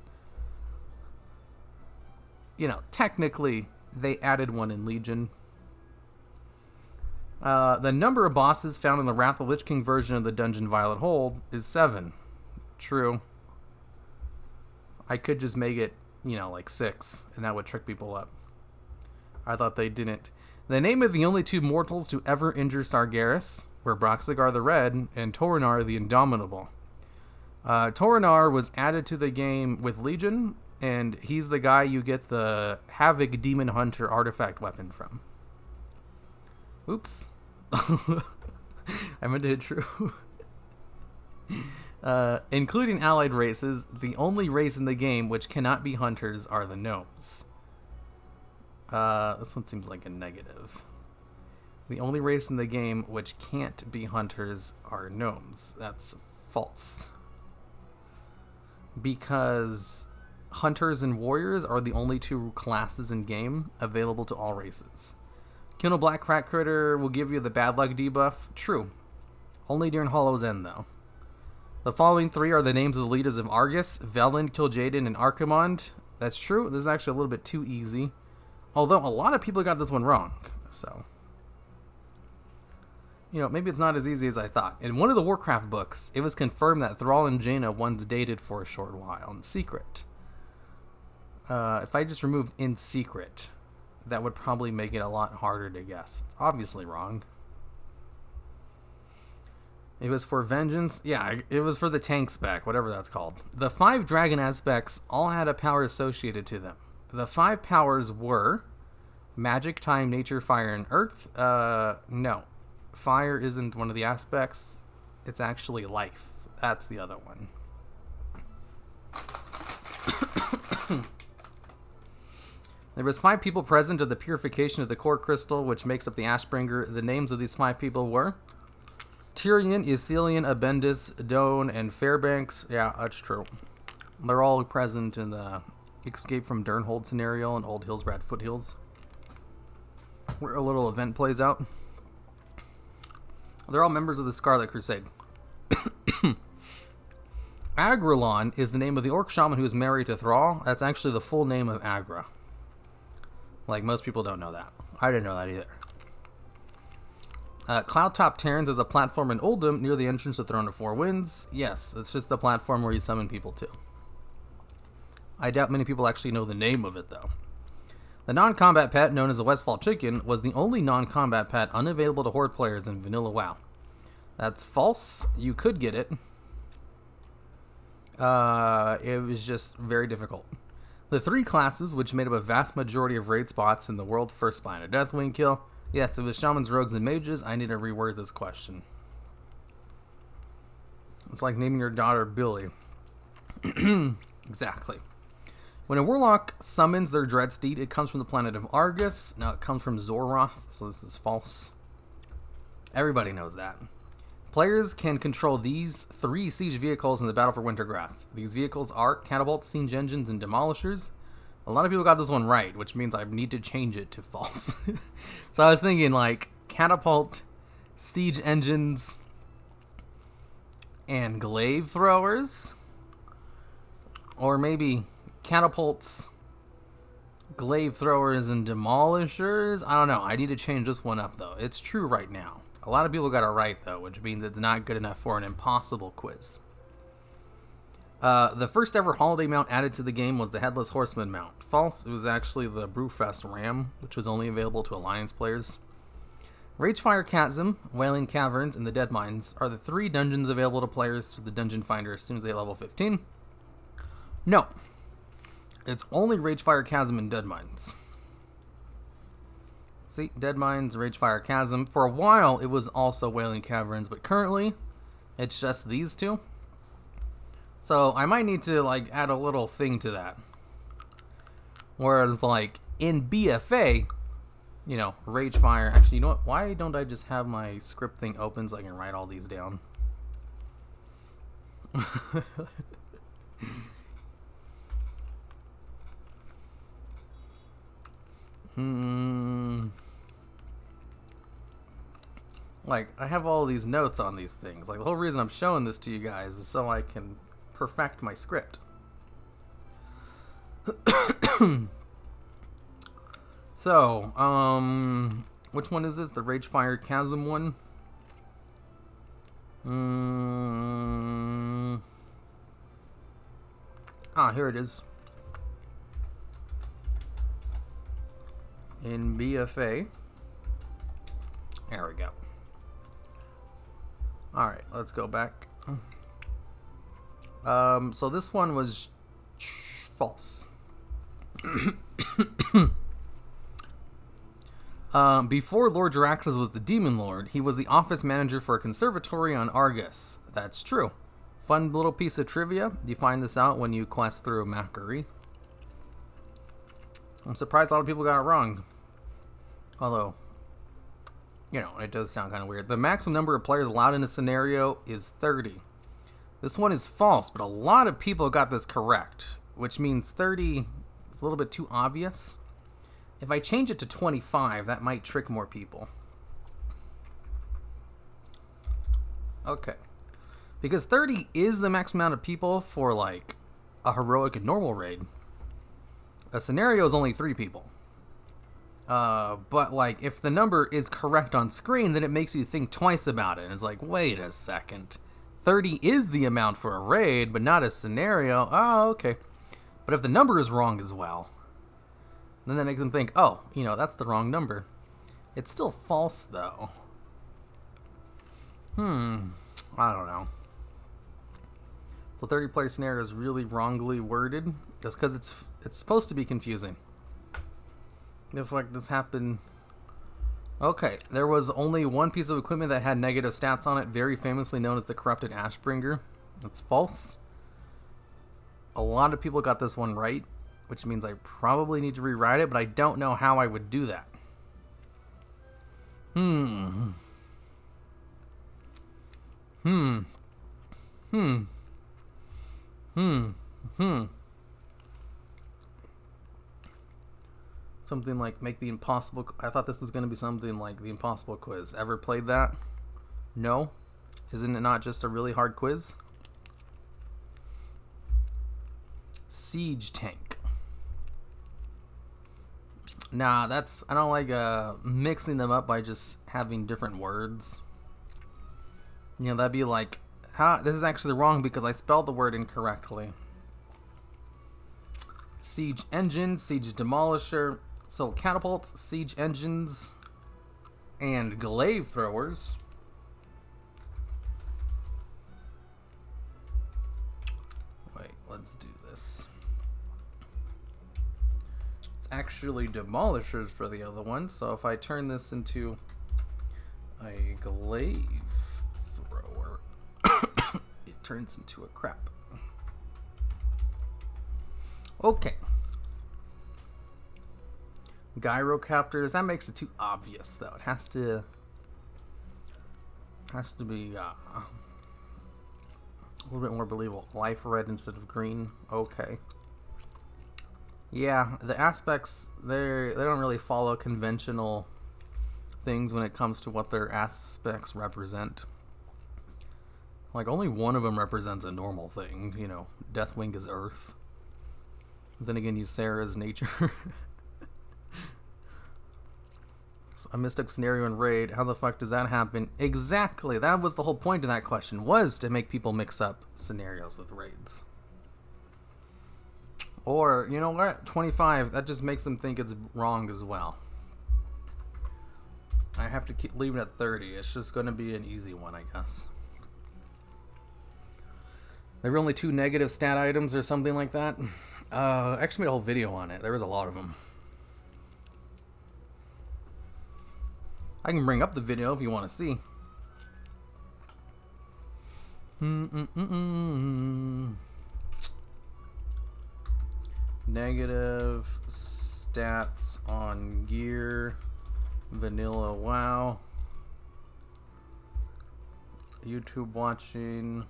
You know, technically, they added one in Legion. The number of bosses found in the Wrath of the Lich King version of the Dungeon Violet Hold is 7. True. I could just make it, you know, like 6, and that would trick people up. I thought they didn't. The name of the only 2 mortals to ever injure Sargeras were Broxigar the Red and Toronar the Indomitable. Toronar was added to the game with Legion, and he's the guy you get the Havoc Demon Hunter artifact weapon from. Oops. I meant to hit true. Including allied races, the only race in the game which cannot be hunters are the gnomes. This one seems like a negative. The only race in the game which can't be hunters are gnomes. That's false. Because hunters and warriors are the only 2 classes in game available to all races. Killing a black crack critter will give you the bad luck debuff. True. Only during Hollow's End, though. The following three are the names of the leaders of Argus: Velen, Kil'jaeden, and Archimonde. That's true. This is actually a little bit too easy. Although a lot of people got this one wrong. So, you know, maybe it's not as easy as I thought. In one of the Warcraft books, it was confirmed that Thrall and Jaina once dated for a short while in secret. If I just removed in secret, that would probably make it a lot harder to guess. It's obviously wrong. It was for vengeance. Yeah, it was for the tank spec, whatever that's called. The 5 dragon aspects all had a power associated to them. The 5 powers were magic, time, nature, fire, and earth. No. Fire isn't one of the aspects. It's actually life. That's the other one. There was 5 people present at the purification of the core crystal, which makes up the Ashbringer. The names of these 5 people were Tyrion, Ysilian, Abendis, Doan, and Fairbanks. Yeah, that's true. They're all present in the Escape from Durnhold scenario in Old Hills, Red Foothills, where a little event plays out. They're all members of the Scarlet Crusade. Agrelon is the name of the orc shaman who is married to Thrall. That's actually the full name of Agra. Like, most people don't know that. I didn't know that either. Cloudtop Terrans is a platform in Oldham near the entrance to Throne of Four Winds. Yes, it's just the platform where you summon people to. I doubt many people actually know the name of it, though. The non-combat pet, known as the Westfall Chicken, was the only non-combat pet unavailable to Horde players in Vanilla WoW. That's false. You could get it. It was just very difficult. The 3 classes, which made up a vast majority of raid spots in the world, first spy and a Deathwing kill. Yes, it was shamans, rogues, and mages. I need to reword this question. It's like naming your daughter Billy. Exactly. When a warlock summons their dreadsteed, it comes from the planet of Argus. Now it comes from Zoroth, so this is false. Everybody knows that. Players can control these 3 siege vehicles in the Battle for Wintergrass. These vehicles are catapults, siege engines, and demolishers. A lot of people got this one right, which means I need to change it to false. So I was thinking, like, catapult, siege engines, and glaive throwers. Or maybe catapults, glaive throwers, and demolishers. I don't know. I need to change this one up, though. It's true right now. A lot of people got it right, though, which means it's not good enough for an impossible quiz. The first ever holiday mount added to the game was the Headless Horseman mount. False. It was actually the Brewfest Ram, which was only available to Alliance players. Ragefire Chasm, Wailing Caverns, and the Dead Mines are the 3 dungeons available to players through the Dungeon Finder as soon as they level 15. No. It's only Ragefire Chasm and Dead Mines. See, Dead Mines, Ragefire Chasm. For a while, it was also Wailing Caverns, but currently, it's just these 2. So I might need to, like, add a little thing to that. Whereas, like, in BfA, you know, Ragefire... Actually, you know what? Why don't I just have my script thing open so I can write all these down? Like, I have all these notes on these things. Like, the whole reason I'm showing this to you guys is so I can perfect my script. So, which one is this? The Ragefire Chasm one? Here it is. In BfA. There we go. Alright, let's go back. So this one was false. Before Lord Jaraxxus was the Demon Lord, he was the office manager for a conservatory on Argus. That's true. Fun little piece of trivia. You find this out when you quest through Macquarie. I'm surprised a lot of people got it wrong. Although, you know, it does sound kind of weird. The maximum number of players allowed in a scenario is 30. This one is false, but a lot of people got this correct, which means 30 is a little bit too obvious. If I change it to 25, that might trick more people. Okay. Because 30 is the max amount of people for, like, a heroic and normal raid. A scenario is only 3 people. But, like, if the number is correct on screen, then it makes you think twice about it. And it's like, wait a second. 30 is the amount for a raid, but not a scenario. Oh, okay. But if the number is wrong as well, then that makes them think, oh, you know, that's the wrong number. It's still false, though. I don't know. So 30-player scenario is really wrongly worded. Just because it's supposed to be confusing. If like this happened... Okay, there was only one piece of equipment that had negative stats on it, very famously known as the Corrupted Ashbringer. That's false. A lot of people got this one right, which means I probably need to rewrite it, but I don't know how I would do that. Something like make the impossible... I thought this was going to be something like the impossible quiz. Ever played that? No? Isn't it not just a really hard quiz? Siege tank. Nah, that's... I don't like mixing them up by just having different words. You know, that'd be like... this is actually wrong because I spelled the word incorrectly. Siege engine, siege demolisher... So, catapults, siege engines, and glaive throwers. Wait, let's do this. It's actually demolishers for the other one, so if I turn this into a glaive thrower, it turns into a crap. Okay. Gyrocopters, that makes it too obvious though. It has to be a little bit more believable. Life red instead of green. Okay. Yeah, the aspects they don't really follow conventional things when it comes to what their aspects represent. Like only one of them represents a normal thing, you know. Deathwing is Earth. Then again, Ysera is nature. A mystic scenario in raid. How the fuck does that happen? Exactly. That was the whole point of that question, was to make people mix up scenarios with raids. Or, you know what? 25. That just makes them think it's wrong as well. I have to keep leaving it at 30. It's just going to be an easy one, I guess. There were only 2 negative stat items or something like that. I actually made a whole video on it. There was a lot of them. I can bring up the video if you want to see. Negative stats on gear. Vanilla WoW. YouTube watching.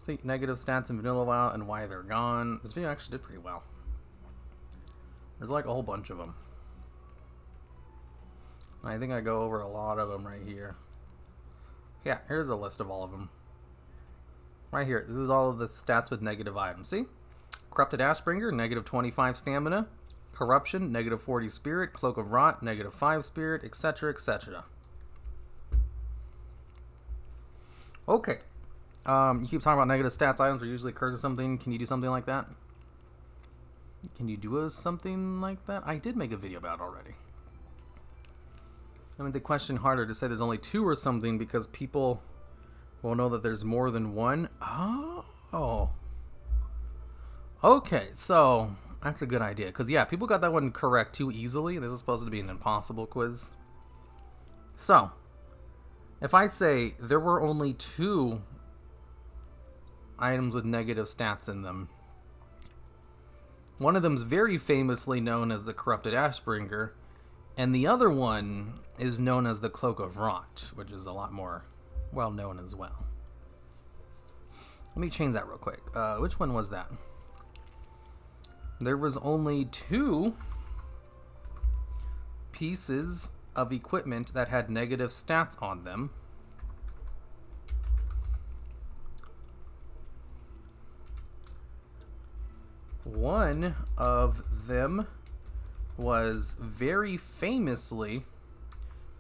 See, negative stats in Vanilla WoW and why they're gone. This video actually did pretty well. There's like a whole bunch of them. I think I go over a lot of them right here. Yeah, here's a list of all of them. Right here. This is all of the stats with negative items. See? Corrupted Ashbringer, negative 25 stamina. Corruption, negative 40 spirit. Cloak of Rot, negative 5 spirit, etc., etc. Okay. You keep talking about negative stats items or usually occurs or something. Can you do something like that? Can you do something like that? I did make a video about it already. I mean, the question harder to say there's only 2 or something because people will know that there's more than one. Oh. Okay, so that's a good idea. Because, yeah, people got that one correct too easily. This is supposed to be an impossible quiz. So, if I say there were only 2 items with negative stats in them, one of them's very famously known as the Corrupted Ashbringer, and the other one is known as the Cloak of Rot, which is a lot more well known as well. Let me change that real quick. Which one was that? There was only 2 pieces of equipment that had negative stats on them. One of them was very famously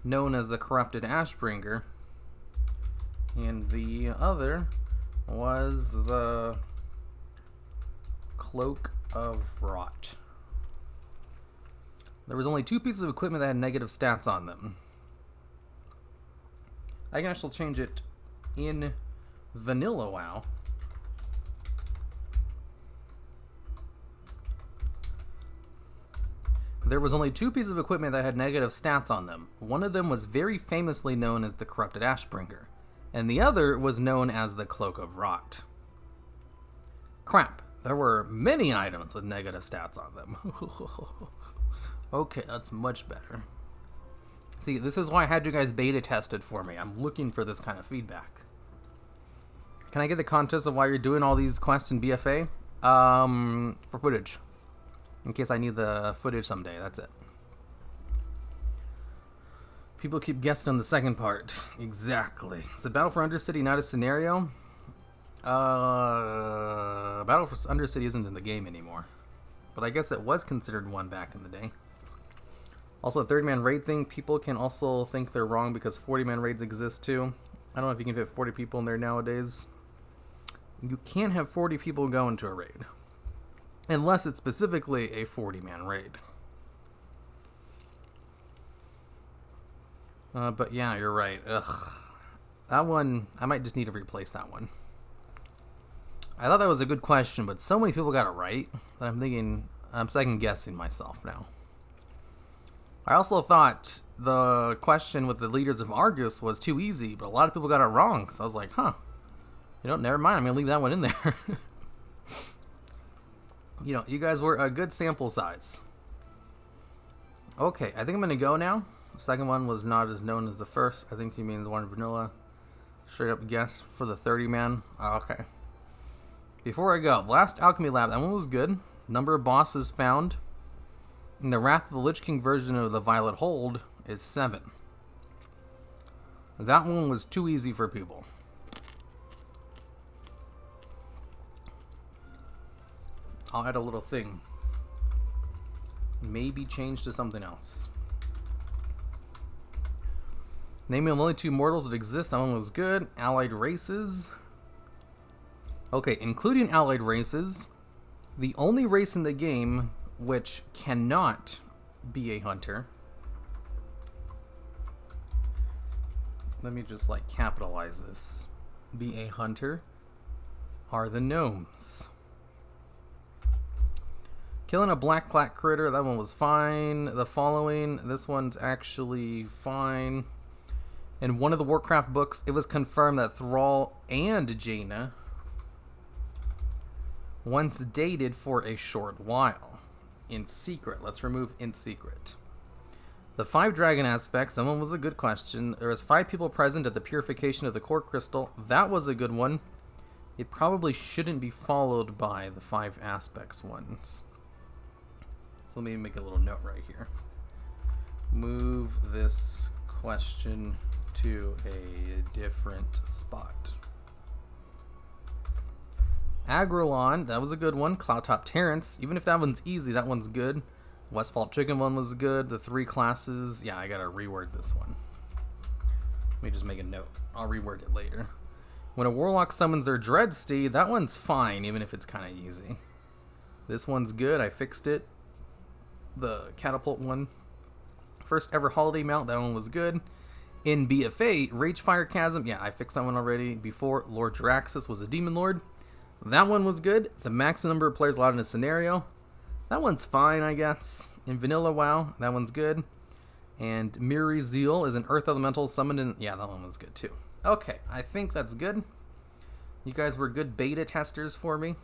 known as the Corrupted Ashbringer, and the other was the Cloak of Rot. There was only 2 pieces of equipment that had negative stats on them. I can actually change it in vanilla WoW. There was only 2 pieces of equipment that had negative stats on them. One of them was very famously known as the Corrupted Ashbringer, and the other was known as the Cloak of Rot. Crap, there were many items with negative stats on them. Okay, that's much better. See, this is why I had you guys beta tested for me. I'm looking for this kind of feedback. Can I get the context of why you're doing all these quests in BfA? For footage. In case I need the footage someday, that's it. People keep guessing on the second part. Exactly. Is the Battle for Undercity not a scenario? Battle for Undercity isn't in the game anymore. But I guess it was considered one back in the day. Also, the 30-man raid thing, people can also think they're wrong because 40-man raids exist too. I don't know if you can fit 40 people in there nowadays. You can't have 40 people go into a raid. Unless it's specifically a 40-man raid. But yeah, you're right. Ugh. That one, I might just need to replace that one. I thought that was a good question, but so many people got it right that I'm thinking, I'm second guessing myself now. I also thought the question with the leaders of Argus was too easy, but a lot of people got it wrong. So I was like, huh, never mind. I'm going to leave that one in there. You guys were a good sample size. Okay, I think I'm going to go now. The second one was not as known as the first. I think you mean the one vanilla. Straight up guess for the 30-man. Okay. Before I go, last Alchemy Lab, that one was good. Number of bosses found in the Wrath of the Lich King version of the Violet Hold is 7. That one was too easy for people. I'll add a little thing. Maybe change to something else. Naming only 2 mortals that exist, that one was good. Allied races. Okay, including allied races, the only race in the game which cannot be a hunter. Let me just capitalize this. Be a hunter are the gnomes. Killing a black plat critter, that one was fine. The following, this one's actually fine. In one of the Warcraft books, it was confirmed that Thrall and Jaina once dated for a short while. In secret. Let's remove in secret. The 5 dragon aspects, that one was a good question. There was 5 people present at the purification of the core crystal. That was a good one. It probably shouldn't be followed by the 5 aspects ones. So let me make a little note right here. Move this question to a different spot. Agrelon, that was a good one. Cloudtop Terrence, even if that one's easy, that one's good. Westfall Chicken one was good. The 3 classes, yeah, I gotta reword this one. Let me just make a note. I'll reword it later. When a Warlock summons their Dreadsteed, that one's fine, even if it's kind of easy. This one's good, I fixed it. The Catapult one. First ever holiday mount, that one was good. In BfA, Ragefire Chasm, yeah, I fixed that one already. Before, Lord Jaraxxus was a Demon Lord. That one was good. The maximum number of players allowed in a scenario. That one's fine, I guess. In Vanilla WoW, that one's good. And Miri Zeal is an Earth Elemental summoned in... Yeah, that one was good too. Okay, I think that's good. You guys were good beta testers for me.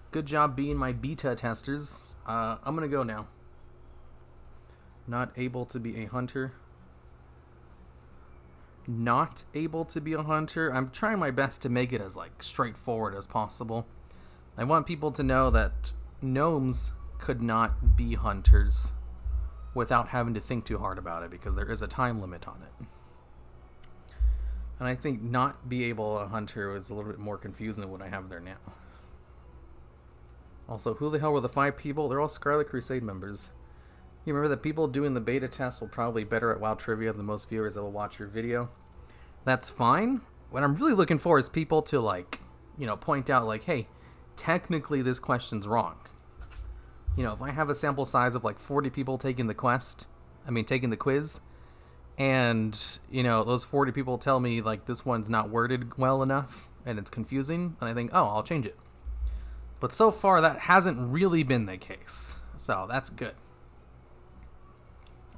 Good job being my beta testers. I'm gonna go now. Not able to be a hunter. Not able to be a hunter. I'm trying my best to make it as straightforward as possible. I want people to know that gnomes could not be hunters. without having to think too hard about it, because there is a time limit on it. And I think not be able a hunter is a little bit more confusing than what I have there now. Also, who the hell were the 5 people? They're all Scarlet Crusade members. You remember that people doing the beta test will probably be better at WoW trivia than most viewers that will watch your video. That's fine. What I'm really looking for is people to, like, you know, point out, like, hey, technically this question's wrong. You know, if I have a sample size of like 40 people taking the quiz, and, you know, those 40 people tell me, like, this one's not worded well enough and it's confusing, and I think, oh, I'll change it. But so far, that hasn't really been the case. So, that's good.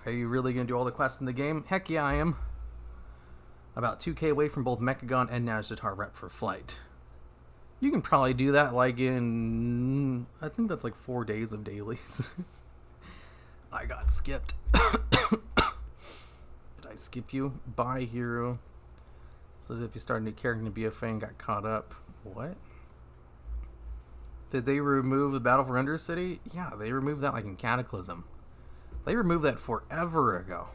Are you really going to do all the quests in the game? Heck yeah, I am. About 2k away from both Mechagon and Najdatar rep for flight. You can probably do that, like, in... I think that's like 4 days of dailies. I got skipped. Did I skip you? Bye, hero. So if you start a new character in BfA and got caught up. What? Did they remove the Battle for Undercity? Yeah, they removed that like in Cataclysm. They removed that forever ago.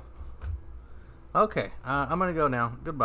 Okay, I'm gonna go now. Goodbye.